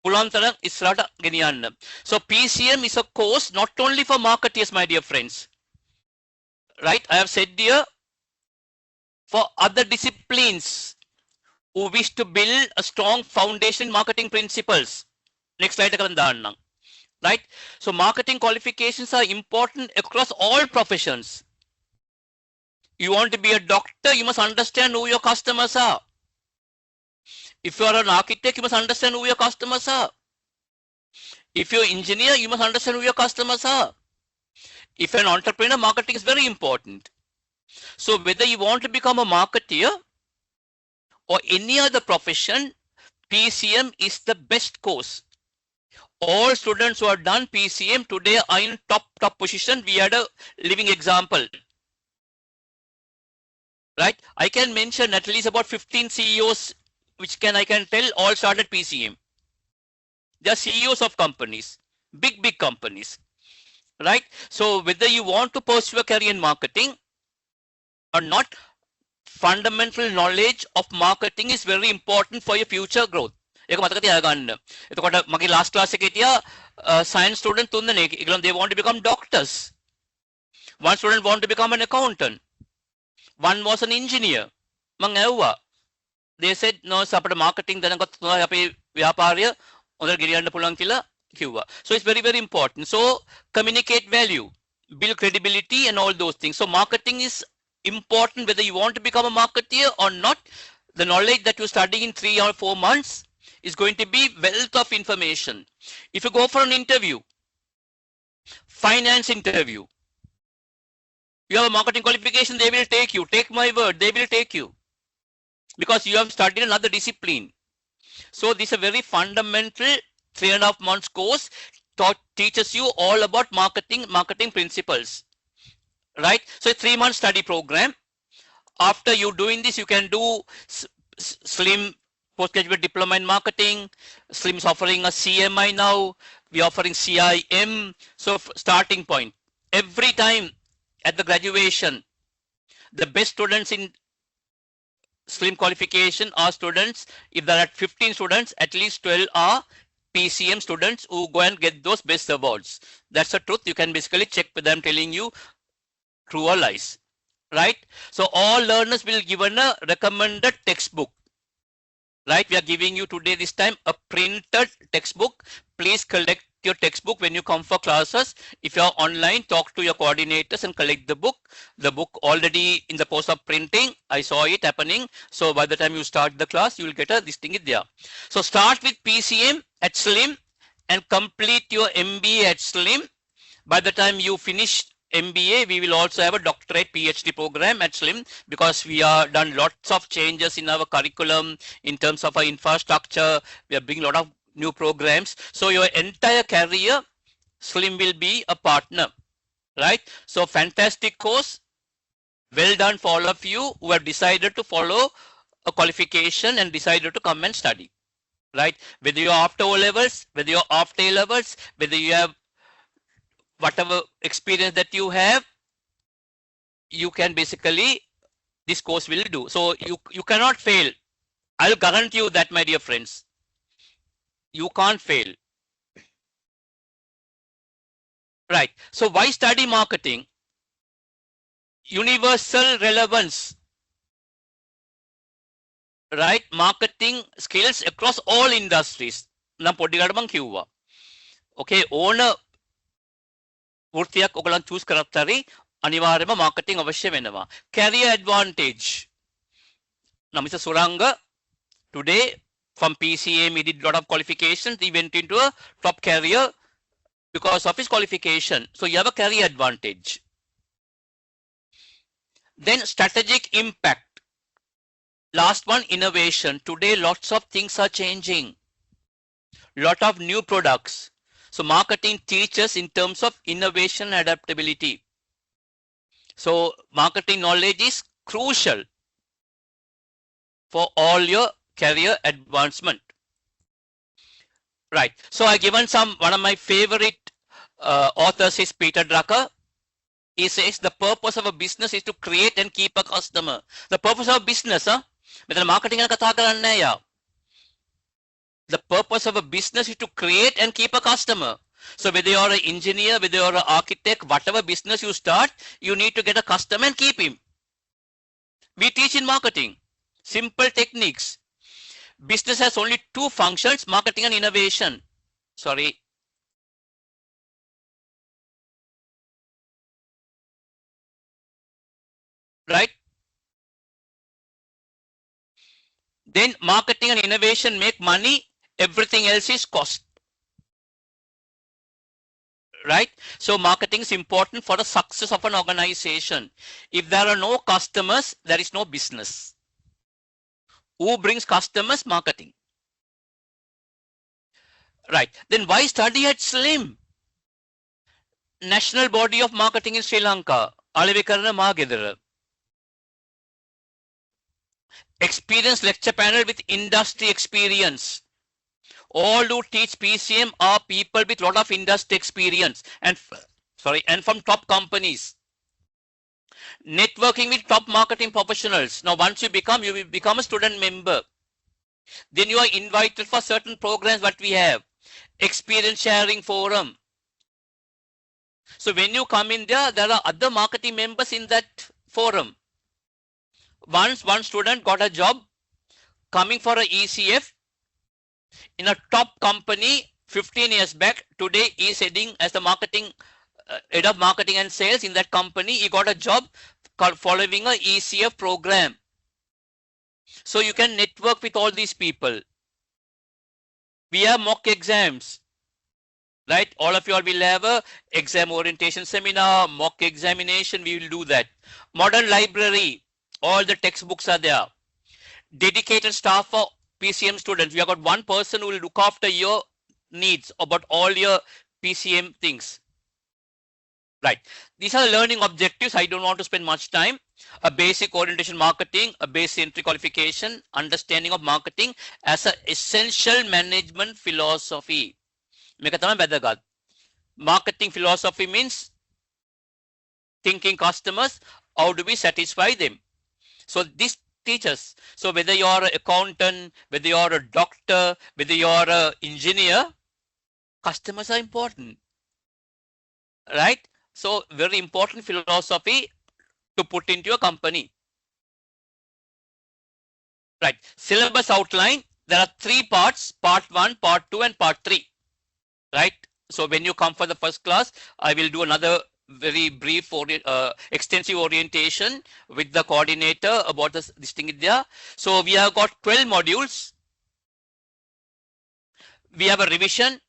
පුළුවන් තරම් ඉස්සරහට ගෙනියන්න. So PCM is a course not only for marketers, my dear friends. Right? I have said here for other disciplines who wish to build a strong foundation in marketing principles. Next slide එකකට දාන්නම්. Right? So marketing qualifications are important across all professions. You want to be a doctor, you must understand who your customers are. If you are an architect, you must understand who your customers are. If you're an engineer, you must understand who your customers are. If you're an entrepreneur, marketing is very important. So whether you want to become a marketeer or any other profession, PCM is the best course. All students who have done PCM today are in top position. We had a living example. Right? I can mention at least about 15 CEOs which I can tell all started PCM. They are CEOs of companies, big companies. Right? So whether you want to pursue a career in marketing or not, fundamental knowledge of marketing is very important for your future growth. ඒක මතක තියාගන්න. එතකොට මගේ last class එකේ හිටියා science student they want to become doctors. One student want to become an accountant. One was an engineer. They said no අපට marketing දැනගත් තමයි අපේ ව්‍යාපාරය හොඳට ගෙනියන්න පුළුවන් කියලා කිව්වා. So it's very important. So communicate value, build credibility and all those things. So marketing is important whether you want to become a marketeer or not. The knowledge that you study in 3 or 4 months is going to be wealth of information. If you go for an interview, finance interview, you have a marketing qualification, they will take you. Take my word, they will take you. Because you have studied another discipline. So this is a very fundamental 3.5 months course teaches you all about marketing principles, right? So a 3-month study program. After you doing this, you can do SLIM postgraduate diploma in marketing. SLIM is offering a CMI now. We are offering CIM. So starting point, every time at the graduation, the best students in SLIM qualification are students. If there are 15 students, at least 12 are PCM students who go and get those best awards. That's the truth. You can basically check with them telling you true or lies, right? So all learners will given a recommended textbook, right? We are giving you today this time a printed textbook. Please collect your textbook when you come for classes. If you are online, talk to your coordinators and collect the book. The book already in the process of printing. I saw it happening. So by the time you start the class, you will get this thing is there. So start with PCM at SLIM and complete your MBA at SLIM. By the time you finish MBA, we will also have a doctorate PhD program at SLIM because we are done lots of changes in our curriculum in terms of our infrastructure. We are bringing a lot of new programs. So your entire career, SLIM will be a partner, right? So fantastic course. Well done for all of you who have decided to follow a qualification and decided to come and study, right? Whether you're after O levels, whether you're after A levels, whether you have whatever experience that you have, you can basically, this course will do. So you cannot fail. I'll guarantee you that, my dear friends. You can't fail. Right. So why study marketing? Universal relevance. Right? Marketing skills across all industries. Okay, ඕන වෘත්තියක් ඔයගලන් choose කරත් හරි අනිවාර්යයෙන්ම marketing අවශ්‍ය වෙනවා. Career advantage. Now Mr. Suranga today from PCM, he did a lot of qualifications. He went into a top career because of his qualification. So you have a career advantage. Then strategic impact. Last one, innovation. Today, lots of things are changing. Lot of new products. So marketing teaches in terms of innovation and adaptability. So marketing knowledge is crucial for all your career advancement. Right. So I given one of my favorite authors is Peter Drucker. He says the purpose of a business is to create and keep a customer. The purpose of a business, මෙතන marketing ගැන කතා කරන්නේ නැහැ යා. The purpose of a business is to create and keep a customer. So whether you're an engineer, whether you're an architect, whatever business you start, you need to get a customer and keep him. We teach in marketing simple techniques. Business has only 2 functions, marketing and innovation. Sorry. Right? Then marketing and innovation make money. Everything else is cost. Right? So marketing is important for the success of an organization. If there are no customers, there is no business. Who brings customers? Marketing. Right. Then why study at SLIM? National Body of Marketing in Sri Lanka. Alavikarana Magedara. Experienced lecture panel with industry experience. All who teach PCM are people with a lot of industry experience and from top companies. Networking with top marketing professionals. Now once you will become a student member. Then you are invited for certain programs that we have. experience sharing forum. So when you come in there, there are other marketing members in that forum. Once one student got a job coming for a ECF in a top company 15 years back. Today he is heading as the marketing head of marketing and sales in that company. He got a job following a ECF program. So you can network with all these people. We have mock exams, right? All of you all will have a exam orientation seminar, mock examination. We will do that. Modern library, all the textbooks are there. Dedicated staff for PCM students. We have got one person who will look after your needs about all your PCM things. Right. These are the learning objectives. I don't want to spend much time. A basic orientation marketing, a basic entry qualification, understanding of marketing as an essential management philosophy. Marketing philosophy means thinking customers, how do we satisfy them? So this teaches. So whether you are an accountant, whether you are a doctor, whether you are an engineer, customers are important, right? So very important philosophy to put into your company. Right. Syllabus outline. There are 3 parts, part 1, part 2 and part 3. Right. So when you come for the first class, I will do another very brief extensive orientation with the coordinator about this thing there. So we have got 12 modules. We have a revision.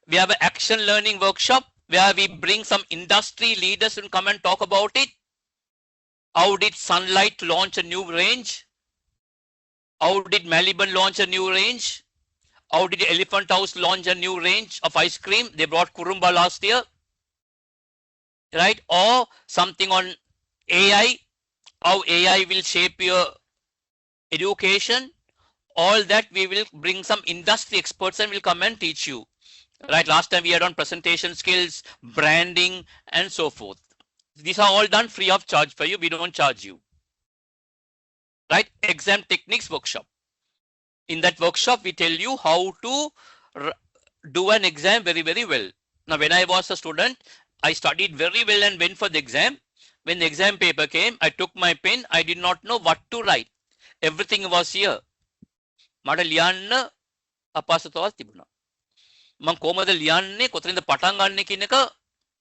We have an action learning workshop where we bring some industry leaders and come and talk about it. How did Sunlight launch a new range? How did Maliban launch a new range? How did Elephant House launch a new range of ice cream? They brought Kurumba last year, right? Or something on AI, how AI will shape your education. All that we will bring some industry experts and will come and teach you. Right, last time we had on presentation skills, branding, and so forth. These are all done free of charge for you. We don't charge you. Right, exam techniques workshop. In that workshop, we tell you how to do an exam very, very well. Now, when I was a student, I studied very well and went for the exam. When the exam paper came, I took my pen. I did not know what to write. Everything was here. මට ලියන්න අපහසුතාවක් තිබුණා. මම කොහමද ලියන්නේ කොතනින්ද පටන් ගන්න කියන එක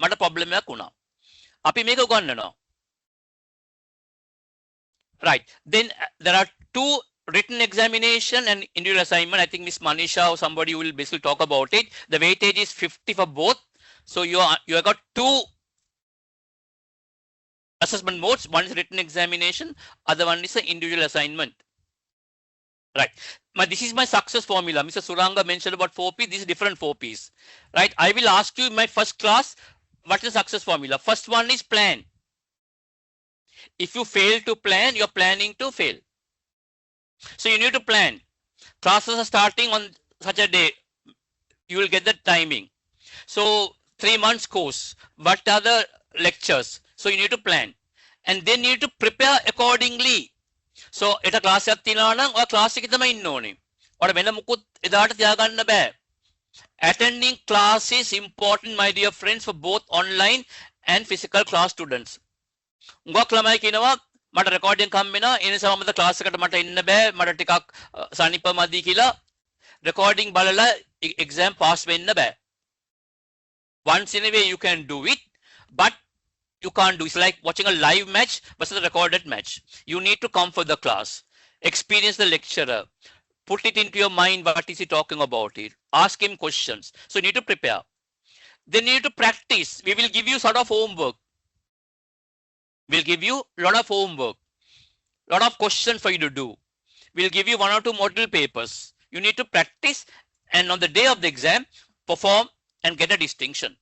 මට ප්‍රොබ්ලම් එකක් වුණා. අපි මේක උගන්වනවා. Right. Then there are 2 written examination and individual assignment. I think Miss Manisha or somebody will basically talk about it. The weightage is 50 for both. So you have got 2 assessment modes. One is written examination, other one is an individual assignment. Right. This is my success formula. Mr. Suranga mentioned about 4P. This is different 4Ps. Right. I will ask you in my first class, what is the success formula? First one is plan. If you fail to plan, you're planning to fail. So you need to plan. Classes are starting on such a day. You will get the timing. So 3 months course. What are the lectures? So you need to plan. And then you need to prepare accordingly. So at a class එකක් තියනවා නම් ඔය class එකේ තමයි ඉන්න ඕනේ. ඔයාලා වෙන මුකුත් එදාට තියාගන්න බෑ. Attending class is important, my dear friends, for both online and physical class students. උගක් ළමයි කියනවා මට රෙකෝඩින් කම් වෙනවා ඒ නිසා මම ක්ලාස් එකට මට එන්න බෑ මට ටිකක් සනිපමදි කියලා රෙකෝඩින් බලලා exam pass වෙන්න බෑ. Once in a way you can do it, but you can't do. It's like watching a live match versus a recorded match. You need to come for the class, experience the lecturer, put it into your mind. What is he talking about it? Ask him questions. So you need to prepare. Then you need to practice. We will give you sort of homework. We'll give you a lot of homework, lot of questions for you to do. We'll give you 1 or 2 model papers. You need to practice, and on the day of the exam, perform and get a distinction.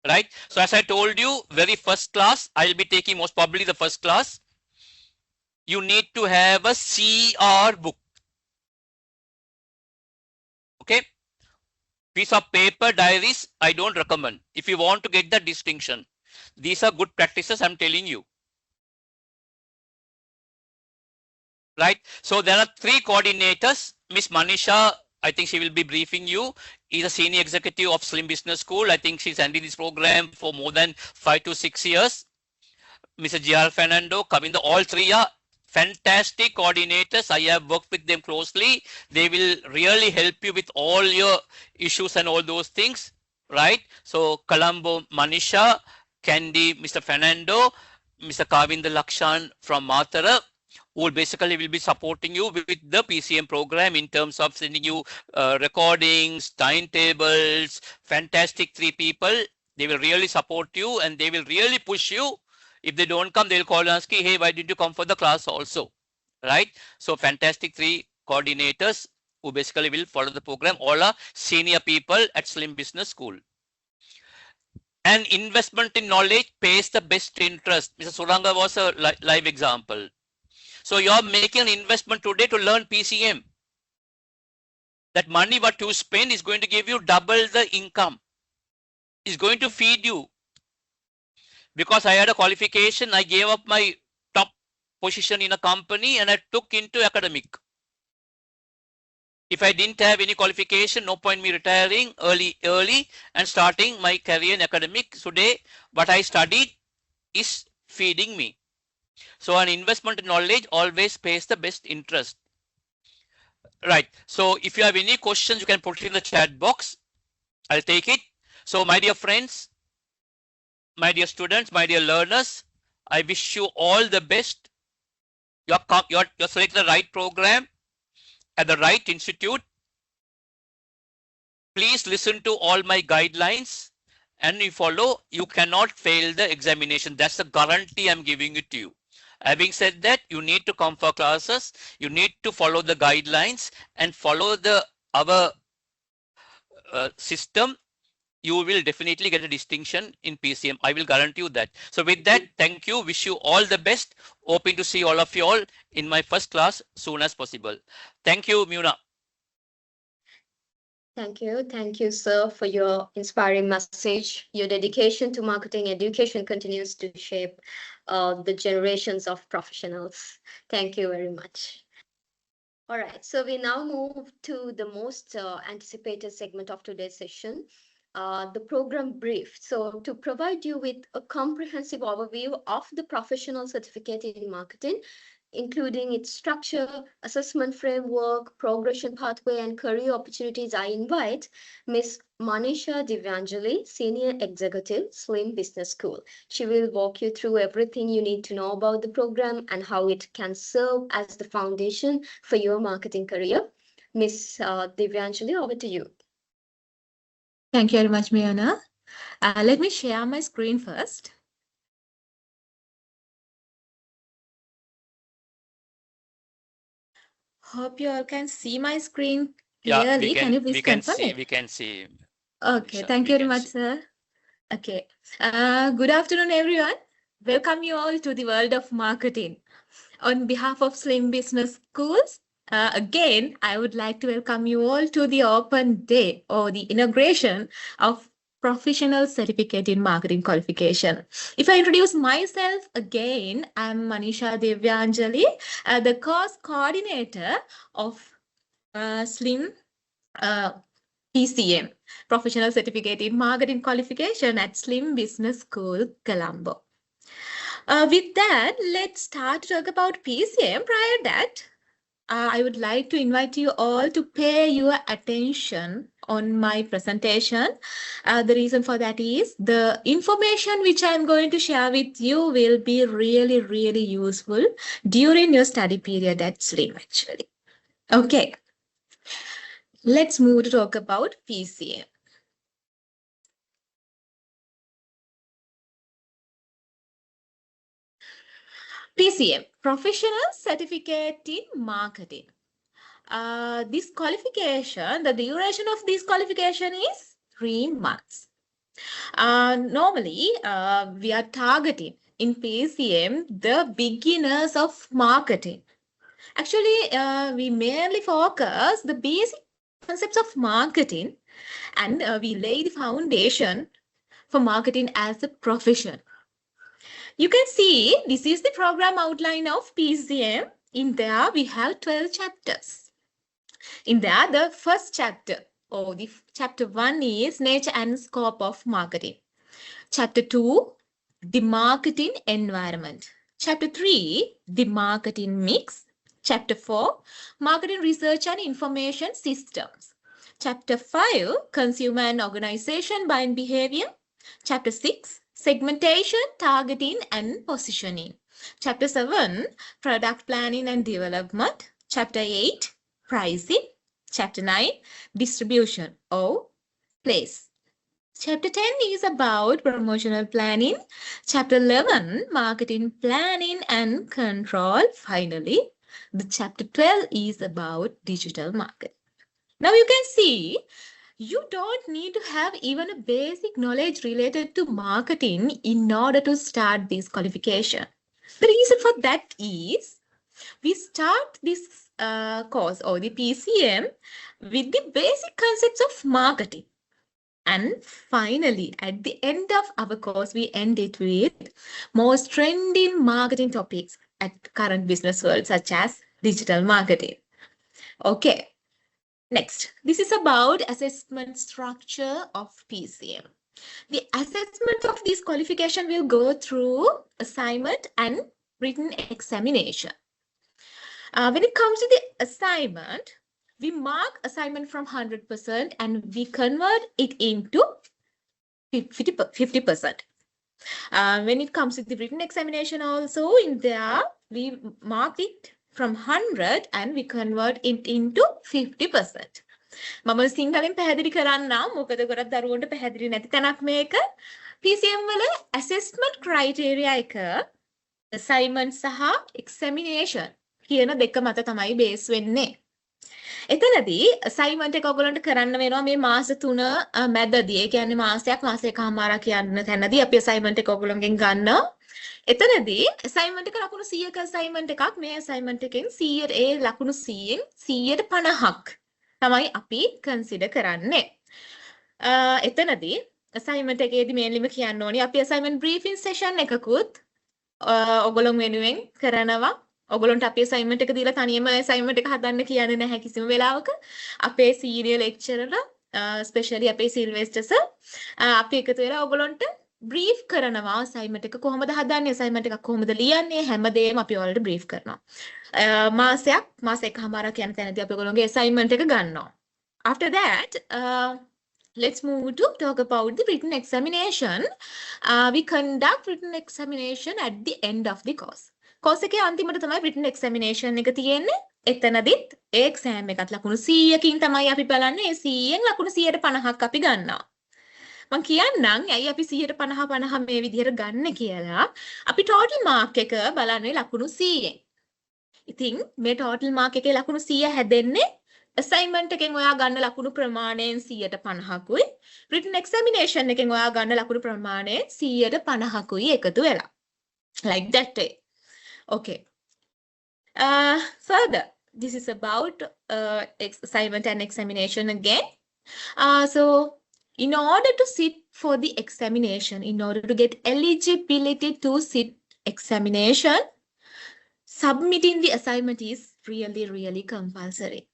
Right? So as I told you, very first class, I'll be taking most probably the first class. You need to have a CR book. Okay? Piece of paper, diaries, I don't recommend. If you want to get the distinction, these are good practices, I'm telling you. Right? So there are 3 coordinators. Miss Manisha I think she will be briefing you. Is a senior executive of Slim Business School. I think she's handling this program for more than 5 to 6 years. Mr. G.R. Fernando, Kavinda, all three are fantastic coordinators. I have worked with them closely. They will really help you with all your issues and all those things, right? So Colombo, Manisha, Candy, Mr. Fernando, Mr. Kavinda Lakshan from Matara, who basically will be supporting you with the PCM program in terms of sending you recordings, timetables, fantastic three people. They will really support you and they will really push you. If they don't come, they'll call and ask you, hey, why did you come for the class also? Right? So fantastic three coordinators who basically will follow the program. All are senior people at Slim Business School. And investment in knowledge pays the best interest. Mr. Suranga was a live example. So you're making an investment today to learn PCM. That money what you spend is going to give you double the income. Is going to feed you. Because I had a qualification, I gave up my top position in a company and I took into academic. If I didn't have any qualification, no point me retiring early and starting my career in academic. Today, what I studied is feeding me. So an investment in knowledge always pays the best interest. Right. So if you have any questions, you can put it in the chat box. I'll take it. So my dear friends, my dear students, my dear learners, I wish you all the best. You're selecting the right program at the right institute. Please listen to all my guidelines and you follow. You cannot fail the examination. That's the guarantee I'm giving it to you. Having said that, you need to come for classes. You need to follow the guidelines and follow our system. You will definitely get a distinction in PCM. I will guarantee you that. So with that, thank you. Wish you all the best. Hoping to see all of you all in my first class soon as possible. Thank you, Muna. Thank you, sir, for your inspiring message. Your dedication to marketing education continues to shape the generations of professionals. Thank you very much. All right, so we now move to the most anticipated segment of today's session, the program brief. So to provide you with a comprehensive overview of the professional certificate in marketing, including its structure, assessment framework, progression pathway, and career opportunities, I invite Ms. Manisha Divyanjali, Senior Executive, Slim Business School. She will walk you through everything you need to know about the program and how it can serve as the foundation for your marketing career. Ms. Divyanjali, over to you. Thank you very much, Mayana. Let me share my screen first. Hope you all can see my screen clearly. Yeah, can you please confirm it? We can see. Okay, Manisha, thank we you very can much, see. sir. Okay. Good afternoon, everyone. Welcome you all to the world of marketing. On behalf of Slim Business Schools, again, I would like to welcome you all to the open day or the inauguration of Professional Certificate in Marketing Qualification. If I introduce myself again, I'm Manisha Divyanjali, the course coordinator of Slim PCM, Professional Certificate in Marketing Qualification at Slim Business School, Colombo. With that, let's start to talk about PCM. Prior to that, I would like to invite you all to pay your attention on my presentation. The reason for that is the information which I'm going to share with you will be really, really useful during your study period at Slim, actually. Okay. Let's move to talk about PCM. PCM, Professional Certificate in Marketing. This qualification, the duration of this qualification is 3 months. Normally, we are targeting in PCM the beginners of marketing. Actually, we mainly focus the basic concepts of marketing and we lay the foundation for marketing as a profession. You can see this is the program outline of PCM. In there, we have 12 chapters. In there, the first chapter, or the chapter 1 is nature and scope of marketing. Chapter 2, the marketing environment. Chapter 3, the marketing mix. Chapter 4, marketing research and information systems. Chapter 5, consumer and organization buying behavior. Chapter 6, segmentation, targeting and positioning. Chapter 7, product planning and development. Chapter 8, pricing. Chapter 9, distribution or place. Chapter 10 is about promotional planning. Chapter 11, marketing planning and control. Finally, the chapter 12 is about digital marketing. Now you can see, you don't need to have even a basic knowledge related to marketing in order to start this qualification. The reason for that is, we start this course or the PCM with the basic concepts of marketing. And finally, at the end of our course, we end it with most trending marketing topics at current business world, such as digital marketing. Okay, next, this is about assessment structure of PCM. The assessment of this qualification will go through assignment and written examination. When it comes to the assignment, we mark assignment from 100% and we convert it into 50%. When it comes to the written examination also, in there, we mark it from 100 and we convert it into 50%. මම සිංහලෙන් පැහැදිලි කරන්නම් මොකද ගොඩක් දරුවන්ට පැහැදිලි නැති තැනක් මේක. PCM වල assessment criteria එක assignment සහ examination කියන දෙක මත තමයි බේස් වෙන්නේ. එතනදී assignment එක ඔයගොල්ලන්ට කරන්න වෙනවා මේ මාස 3 මැදදී. ඒ කියන්නේ මාසයක් මාසයකමාරක් යන තැනදී අපි assignment එක ඔයගොල්ලන්ගෙන් ගන්නවා. එතනදී assignment එක ලකුණු 100ක assignment එකක්. මේ assignment එකෙන් 100 ඒ ලකුණු 100න් 150ක් තමයි අපි consider කරන්නේ. එතනදී assignment එකේදී mainlyම කියන්න ඕනේ අපි assignment briefing session එකකුත් ඔයගොල්ලෝ වෙනුවෙන් කරනවා. ඔයගොල්ලන්ට අපි assignment එක දීලා තනියම assignment එක හදන්න කියන්නේ නැහැ කිසිම වෙලාවක. අපේ senior lecturer especially අපේ සිල්වෙස්ටර් සර් අපි එකතු වෙලා ඔයගොල්ලන්ට brief කරනවා assignment එක කොහොමද හදන්නේ, assignment එකක් කොහොමද ලියන්නේ, හැමදේම අපි ඔයාලට brief කරනවා. මාස එකමාරක් යන තැනදී අපි ඔයගොල්ලෝගේ assignment එක ගන්නවා. After that, let's move to talk about the written examination. We conduct written examination at the end of the course. Course එකේ අන්තිමට තමයි written examination එක තියෙන්නේ. එතනදිත් ඒ exam එකත් ලකුණු 100කින් තමයි අපි බලන්නේ. ඒ 100න් ලකුණු 150ක් අපි ගන්නවා. මම කියන්නම් ඇයි අපි 150 මේ විදිහට ගන්න කියලා. අපි total mark එක බලන්නේ ලකුණු 100න්. ඉතින් මේ total mark එකේ ලකුණු 100 හැදෙන්නේ assignment එකෙන් ඔයා ගන්න ලකුණු ප්‍රමාණයෙන් 150කුයි written examination එකෙන් ඔයා ගන්න ලකුණු ප්‍රමාණයෙන් 150කුයි එකතු වෙලා. Like that way. Okay. Further, this is about assignment and examination again. So in order to sit for the examination, in order to get eligibility to sit examination, submitting the assignment is really compulsory.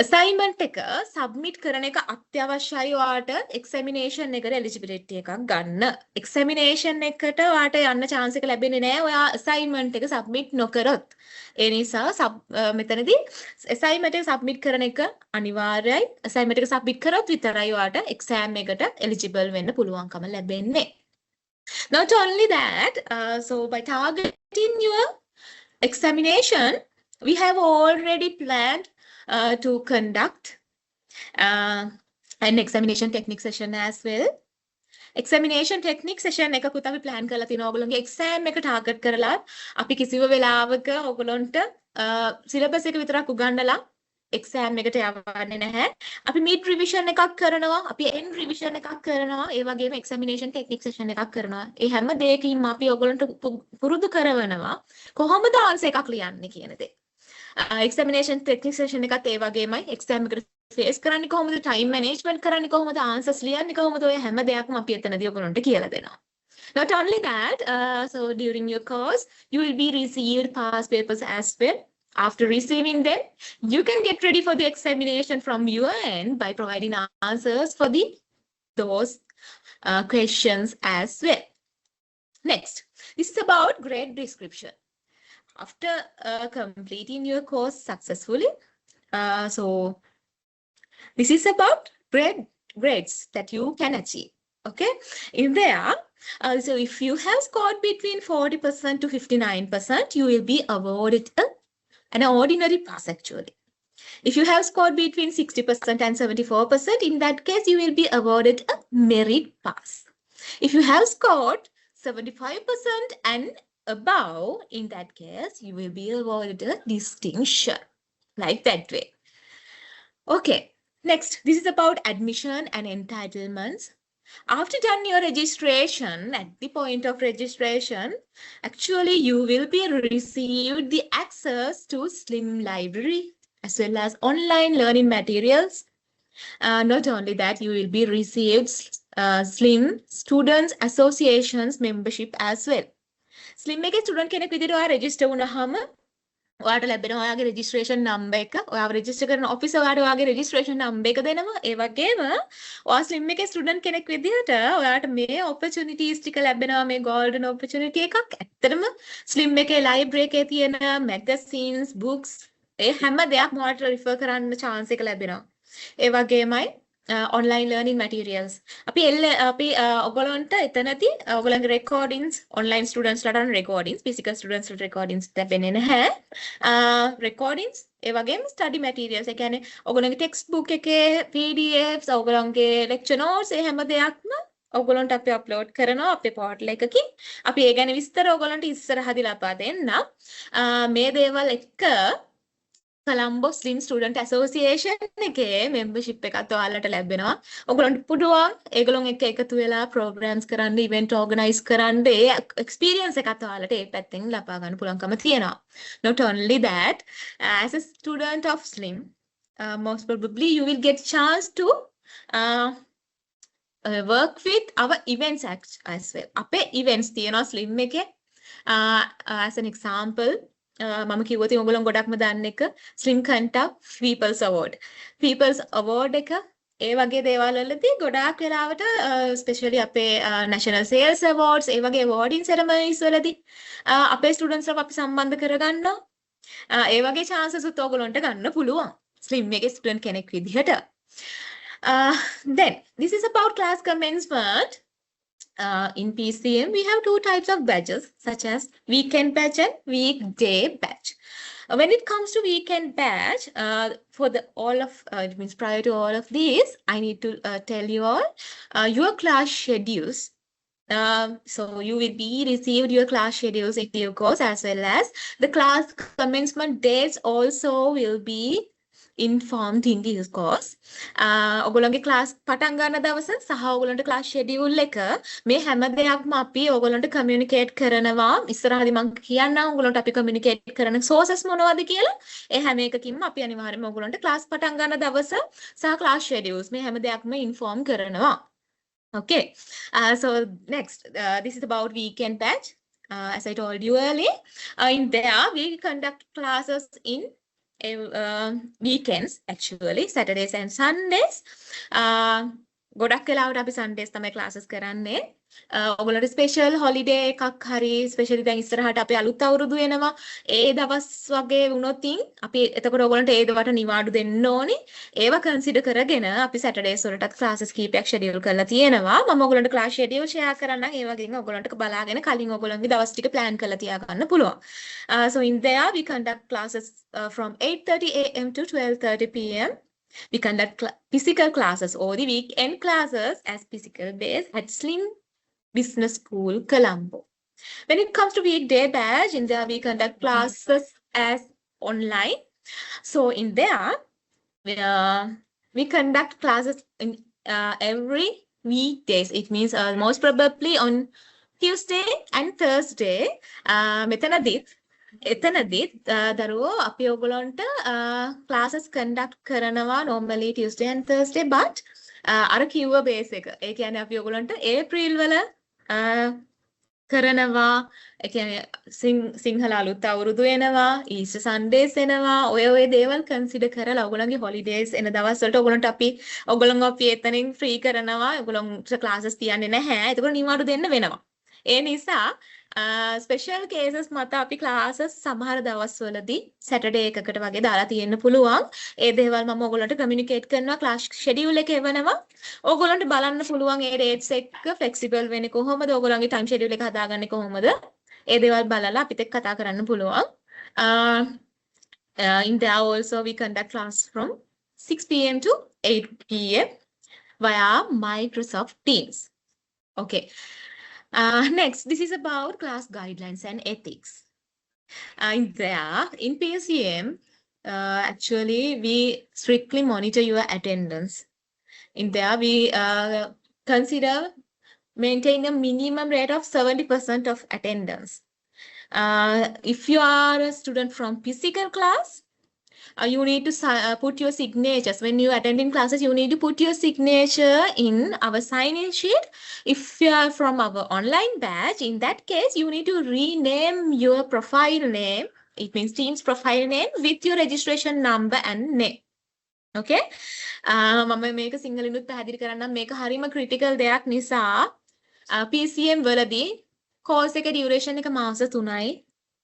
Assignment එක submit කරන එක අත්‍යවශ්‍යයි ඔයාට examination එකට eligibility එකක් ගන්න. examination එකට ඔයාට යන්න chance එක ලැබෙන්නේ නැහැ ඔයා assignment එක submit නොකරොත්. ඒ නිසා මෙතනදී assignment එක submit කරන එක අනිවාර්යයි. assignment එක submit කරොත් විතරයි ඔයාට exam එකට eligible වෙන්න පුළුවන්කම ලැබෙන්නේ. Not only that, so by targeting your examination, we have already planned to conduct an examination technique session as well. Examination technique session එකකුත් අපි plan කරලා තියෙනවා. ඔයගොල්ලෝගේ exam එක target කරලා අපි කිසිම වෙලාවක ඔයගොල්ලන්ට syllabus එක විතරක් උගන්වලා exam එකට යවන්නේ නැහැ. අපි mid revision එකක් කරනවා, අපි end revision එකක් කරනවා, ඒ වගේම examination technique session එකක් කරනවා. ඒ හැම දෙයකින්ම අපි ඔයගොල්ලන්ට පුරුදු කරවනවා කොහොමද answer එකක් ලියන්නේ කියන දේ. examination technique session එකත් ඒ වගේමයි exam එකට face කරන්නේ කොහොමද, time management කරන්නේ කොහොමද, answers ලියන්නේ කොහොමද, ඔය හැම දෙයක්ම අපි එතනදී ඔයගොල්ලන්ට කියලා දෙනවා. Not only that, so during your course you will be received past papers as well. After receiving them, you can get ready for the examination from your end by providing answers for those questions as well. Next, this is about grade description. After completing your course successfully, so this is about grades that you can achieve. Okay, in there, so if you have scored between 40% to 59%, you will be awarded an ordinary pass actually. If you have scored between 60% and 74%, in that case, you will be awarded a merit pass. If you have scored 75% and above, in that case, you will be awarded a distinction, like that way. Okay, next, this is about admission and entitlements. After done your registration, at the point of registration, actually you will be received the access to Slim Library as well as online learning materials. Not only that, you will be received Slim Students Associations membership as well. Slim එක student කෙනෙක් විදිහට ඔයා register වුණාම ඔයාට ලැබෙන ඔයාගේ registration number එක, ඔයාව register කරන office ඔයාට ඔයාගේ registration number එක දෙනවා. ඒ වගේම ඔයා slim එකේ student කෙනෙක් විදිහට ඔයාට මේ opportunities ටික ලැබෙනවා, මේ golden opportunity එකක්. ඇත්තටම slim එකේ library එකේ තියෙන magazines, books, ඒ හැම දෙයක්ම ඔයාලට refer කරන්න chance එක ලැබෙනවා. ඒ වගේමයි online learning materials. අපි ඔයගොල්ලන්ට එතනදී ඔයගොල්ලන්ගේ recordings, online students ලට recordings, physical students ලට recordings ලැබෙන්නේ නැහැ. Recordings ඒ වගේම study materials. ඒ කියන්නේ ඔයගොල්ලන්ගේ textbook එකේ PDFs, ඔයගොල්ලන්ගේ lecture notes ඒ හැම දෙයක්ම ඔයගොල්ලන්ට අපි අප්ලෝඩ් කරනවා අපේ පෝර්ටල් එකකින්. අපි ඒ ගැන විස්තර ඔයගොල්ලන්ට ඉස්සරහදී ලබා දෙන්නම්. මේ දේවල් එක්ක Colombo Slim Student Association එකේ membership එකත් ඔයාලට ලැබෙනවා. ඔයගොල්ලන්ට පුළුවන් ඒගොල්ලොන් එක්ක එකතු වෙලා programs කරන්න, event organize කරන්න, ඒ experience එකත් ඔයාලට ඒ පැත්තෙන් ලබා ගන්න පුළුවන්කම තියෙනවා. Not only that, as a student of Slim, most probably you will get chance to work with our events as well. අපේ events තියෙනවා Slim එකේ. As an example, මම කිව්වොත් ඔයගොල්ලෝ ගොඩක්ම දන්න එක Slim Contact People's Award. People's Award එක ඒ වගේ දේවල් වලදී ගොඩාක් වෙලාවට especially අපේ National Sales Awards ඒ වගේ awarding ceremonies වලදී අපේ students ලා අපි සම්බන්ධ කරගන්නවා. ඒ වගේ chances උත් ඔයගොල්ලන්ට ගන්න පුළුවන්. Slim එකේ student කෙනෙක් විදිහට. Then this is about class commencement. In PCM, we have two types of badges, such as weekend badge and weekday badge. When it comes to weekend badge, for it means prior to all of these, I need to tell you all your class schedules. So you will be received your class schedules in due course, as well as the class commencement dates also will be informed in this course. ඔයගොල්ලන්ගේ class පටන් ගන්න දවස සහ ඔයගොල්ලන්ට class schedule එක මේ හැම දෙයක්ම අපි ඔයගොල්ලන්ට communicate කරනවා. ඉස්සරහදී මම කියන්නම් ඔයගොල්ලන්ට අපි communicate කරන sources මොනවද කියලා. ඒ හැම එකකින්ම අපි අනිවාර්යයෙන්ම ඔයගොල්ලන්ට class පටන් ගන්න දවස සහ class schedules මේ හැම දෙයක්ම inform කරනවා. Okay. So next, this is about weekend batch. As I told you earlier, in there we conduct classes in weekends, actually Saturdays and Sundays. ගොඩක් වෙලාවට අපි Sundays තමයි classes කරන්නේ. ඔයගොල්ලන්ට special holiday එකක් හරි especially දැන් ඉස්සරහට අපි අලුත් අවුරුදු එනවා. ඒ දවස් වගේ වුණොතින් අපි එතකොට ඔයගොල්ලන්ට ඒ දවල්ට නිවාඩු දෙන්න ඕනේ. ඒව consider කරගෙන අපි Saturdays වලටත් classes කීපයක් schedule කරලා තියෙනවා. මම ඔයගොල්ලන්ට class schedule share කරන්නම්. ඒ වගේම ඔයගොල්ලන්ට බලාගෙන කලින් ඔයගොල්ලන්ගේ දවස් ටික plan කරලා තියාගන්න පුළුවන්. So in there we conduct classes from 8:30 a.m. to 12:30 p.m. We conduct physical classes or the weekend classes as physical base at Slim Business School, Colombo. When it comes to weekday batch, in there we conduct classes as online. So in there, we conduct classes in every weekdays. It means most probably on Tuesday and Thursday. එතනදිත් දරුවෝ අපි ඔයගොල්ලන්ට classes conduct කරනවා normally Tuesday and Thursday, but අර කිව්ව base එක. ඒ කියන්නේ අපි ඔයගොල්ලන්ට April වල කරනවා. ඒ කියන්නේ සිංහල අලුත් අවුරුදු එනවා, ඊස්ටර් සන්ඩේස් එනවා. ඔය දේවල් කන්සිඩර් කරලා ඔයගොල්ලන්ගේ හොලිඩේස් එන දවස්වලට ඔයගොල්ලන්ව අපි එතනින් ෆ්‍රී කරනවා. ඔයගොල්ලන්ට ක්ලාසස් තියන්නේ නැහැ. ඒකෝර නිවාඩු දෙන්න වෙනවා. ඒ නිසා ස්පෙෂල් කේසස් මත අපි ක්ලාසස් සමහර දවස්වලදී සැටර්ඩේ එකකට වගේ දාලා තියෙන්න පුළුවන්. ඒ දේවල් මම ඔයගොල්ලන්ට කමියුනිකේට් කරනවා. ක්ලාස් ෂෙඩියුල් එක එවනවා. ඕගොල්ලන්ට බලන්න පුළුවන් ඒ රේට්ස් එක්ක ෆ්ලෙක්සිබල් වෙන්නේ කොහොමද? ඕගොල්ලන්ගේ ටයිම් ෂෙඩියුල් එක හදාගන්නේ කොහොමද? ඒ දේවල් බලලා අපිත් එක්ක කතා කරන්න පුළුවන්. In there also we conduct class from 6 p.m. to 8 p.m. via Microsoft Teams. Okay. Next, this is about class guidelines and ethics. In PCM, actually we strictly monitor your attendance. In there, we consider maintain a minimum rate of 70% of attendance. If you are a student from physical class, you need to put your signatures. When you attending classes, you need to put your signature in our sign-in sheet. If you are from our online batch, in that case, you need to rename your profile name. It means Teams profile name with your registration number and name. Okay? මම මේක සිංහලෙන්ුත් පැහැදිලි කරන්නම්. මේක හරිම critical දෙයක් නිසා PCM වලදී course එක ඩියුරේෂන් එක මාස 3යි.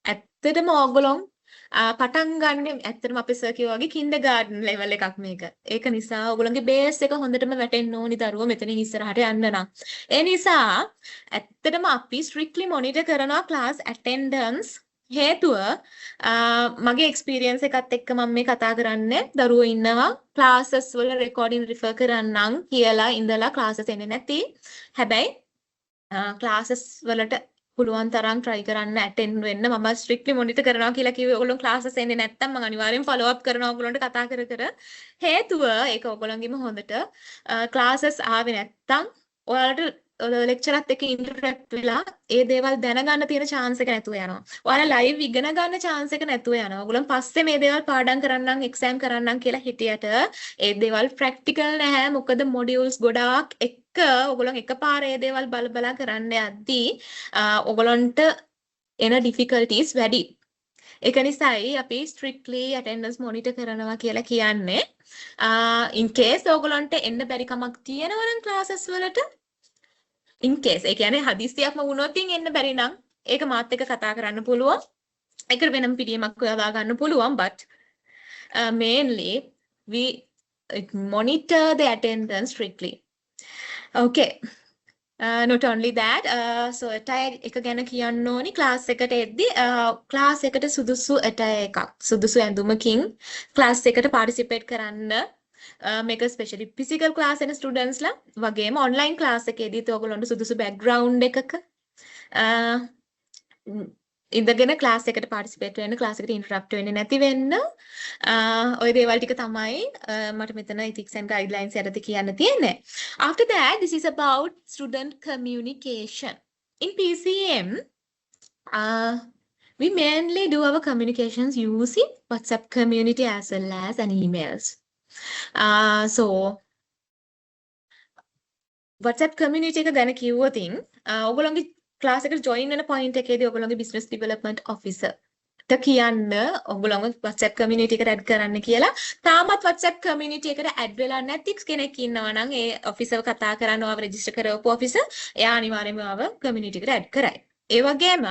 ඇත්තටම ඕගොල්ලෝ පටන් ගන්න ඇත්තටම අපේ සර් කිව්වා වගේ කින්ඩර්ගාර්ටන් ලෙවල් එකක් මේක. ඒක නිසා ඕගොල්ලන්ගේ බේස් එක හොඳටම වැටෙන්න ඕනි දරුවෝ මෙතනින් ඉස්සරහට යන්න නම්. ඒ නිසා ඇත්තටම අපි ස්ට්‍රික්ට්ලි මොනිටර් කරනවා ක්ලාස් ඇටෙන්ඩන්ස්. හේතුව මගේ එක්ස්පීරියන්ස් එකත් එක්ක මම මේ කතා කරන්නේ දරුවෝ ඉන්නවා ක්ලාසස් වල රෙකෝඩින් රිෆර් කරන්නම් කියලා ඉඳලා ක්ලාසස් එන්නේ නැති. හැබැයි ක්ලාසස් වලට පුළුවන් තරම් try කරන්න attend වෙන්න මම strictly monitor කරනවා කියලා කිව්වේ ඔයගොල්ලෝ classes එන්නේ නැත්තම් මම අනිවාර්යෙන් follow up කරනවා ඔයගොල්ලන්ට කතා කර හේතුව ඒක ඔයගොල්ලන්ගෙම හොඳට classes ආවේ නැත්තම් ඔයාලට lectureත් එක්ක interact වෙලා ඒ දේවල් දැනගන්න තියෙන chance එක නැතුව යනවා. ඔයාලා live ඉගෙන ගන්න chance එක නැතුව යනවා. ඔයගොල්ලන් පස්සේ මේ දේවල් පාඩම් කරන්නම් exam කරන්නම් කියලා හිටියට ඒ දේවල් practical නැහැ. මොකද modules ගොඩාක් ඔයගොල්ලන් එකපාරේ ඒ දේවල් බල කරන්න යද්දී ඔයගොල්ලන්ට එන difficulties වැඩි. ඒක නිසායි අපි strictly attendance monitor කරනවා කියලා කියන්නේ. In case ඔයගොල්ලන්ට එන්න බැරි කමක් තියෙනවා නම් classes වලට in case ඒ කියන්නේ හදිස්සියක්ම වුණොත් එන්න බැරි නම් ඒක මාත් එක්ක කතා කරන්න පුළුවන්. ඒකට වෙනම පිළියමක් හොයා ගන්න පුළුවන්. But mainly we monitor the attendance strictly. Okay. Not only that, so attire එක ගැන කියන්න ඕනි class එකට එද්දි class එකට සුදුසු attire එකක් සුදුසු ඇඳුමකින් class එකට participate කරන්න මේක especially physical class එන students ලා වගේම online class එකේදීත් ඔයගොල්ලන්ට සුදුසු background එකක ඉඳගෙන class එකට participate වෙන්න class එකට interrupt වෙන්නේ නැති වෙන්න ඔය දේවල් ටික තමයි මට මෙතන ethics and guidelines යටතේ කියන්න තියෙන්නේ. After that, this is about student communication. In PCM, we mainly do our communications using WhatsApp community as well as an emails. So WhatsApp community එක ගැන කිව්වොතින් ඔයගොල්ලන්ගේ class එකට join වෙන point එකේදී ඔයගොල්ලන්ගේ business development officer කියන්න ඔයගොල්ලන්ව WhatsApp community එකට add කරන්න කියලා. තාමත් WhatsApp community එකට add වෙලා නැති කෙනෙක් ඉන්නවා නම් ඒ officer කතා කරන්න ඔයාව register කරවපු officer එයා අනිවාර්යයෙන්ම ඔයාව community එකට add කරයි. ඒ වගේම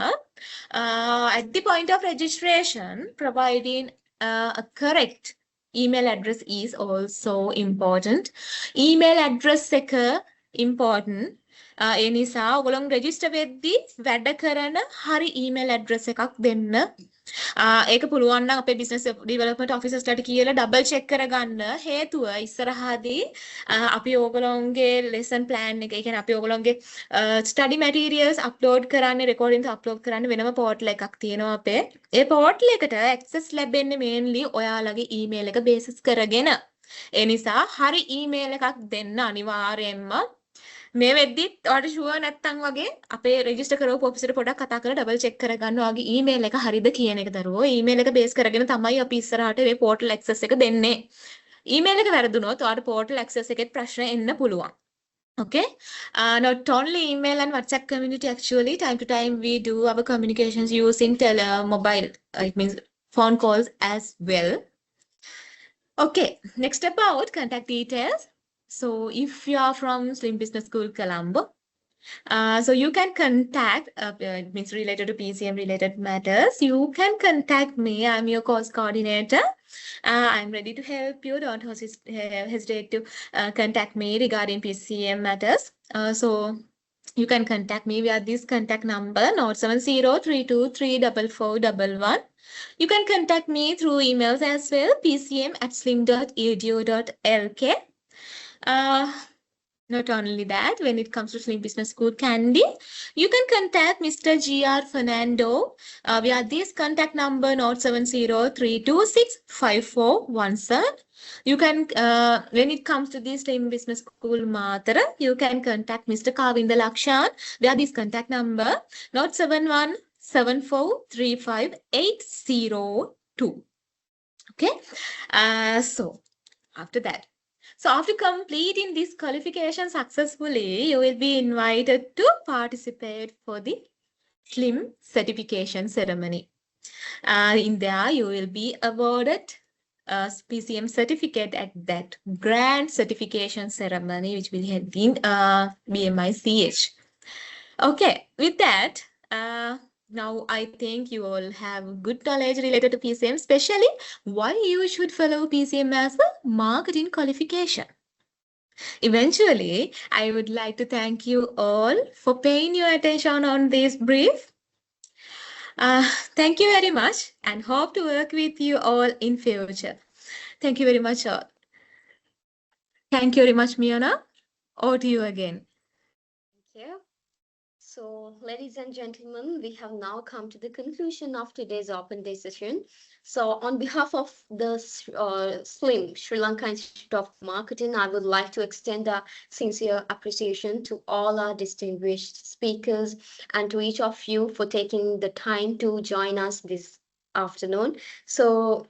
at the point of registration providing a correct email address is also important. Email address එක important. ඒ නිසා ඔයගොල්ලෝ register වෙද්දී වැඩ කරන හරි email address එකක් දෙන්න. ඒක පුළුවන් නම් අපේ business development officers ලාට කියලා double check කරගන්න. හේතුව ඉස්සරහදී අපි ඕගොල්ලෝගේ lesson plan එක, ඒ කියන්නේ අපි ඕගොල්ලෝගේ study materials upload කරන්නේ, recordings upload කරන්න වෙනම portal එකක් තියෙනවා අපේ. ඒ portal එකට access ලැබෙන්නේ mainly ඔයාලගේ email එක basis කරගෙන. ඒ නිසා හරි email එකක් දෙන්න අනිවාර්යයෙන්ම. මේ වෙද්දිත් ඔයාලට ෂුවර් නැත්තම් වගේ අපේ රෙජිස්ටර් කරවපු ඔෆිසර් පොඩක් කතා කරලා ඩබල් චෙක් කරගන්න ඔයාගේ ඊමේල් එක හරියද කියන එක දරුවෝ. ඊමේල් එක බේස් කරගෙන තමයි අපි ඉස්සරහට මේ පෝර්ටල් ඇක්සස් එක දෙන්නේ. ඊමේල් එක වැරදුනොත් ඔයාලට පෝර්ටල් ඇක්සස් එකෙත් ප්‍රශ්න එන්න පුළුවන්. Okay, not only email and WhatsApp community, actually, time to time we do our communications using mobile, it means phone calls as well. Okay, next about contact details. So if you are from Slim Business School, Colombo, so you can contact, it means related to PCM related matters. You can contact me. I'm your course coordinator. I'm ready to help you. Don't hesitate to contact me regarding PCM matters. So you can contact me via this contact number, 07032344411. You can contact me through emails as well, pcm@slim.edu.lk. Not only that, when it comes to Slim Business School Candy, you can contact Mr. G.R. Fernando via this contact number, 07032654417. You can, when it comes to the Slim Business School Matara, you can contact Mr. Kavinda Lakshan via this contact number, 07174358802. Okay, so after that. So after completing this qualification successfully, you will be invited to participate for the SLIM certification ceremony. In there, you will be awarded a PCM certificate at that grand certification ceremony, which will be held in BMICH. Okay, with that, now I think you all have good knowledge related to PCM, especially why you should follow PCM as a marketing qualification. Eventually, I would like to thank you all for paying your attention on this brief. Thank you very much and hope to work with you all in future. Thank you very much all. Thank you very much, Miona. Over to you again. Thank you. So, ladies and gentlemen, we have now come to the conclusion of today's open day session. So, on behalf of the SLIM, Sri Lanka Institute of Marketing, I would like to extend a sincere appreciation to all our distinguished speakers and to each of you for taking the time to join us this afternoon. So,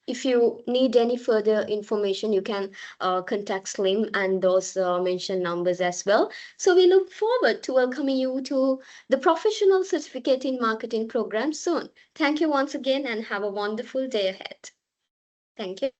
if you need any further information, you can contact Slim and those mentioned numbers as well. So we look forward to welcoming you to the Professional Certificate in Marketing program soon. Thank you once again and have a wonderful day ahead. Thank you.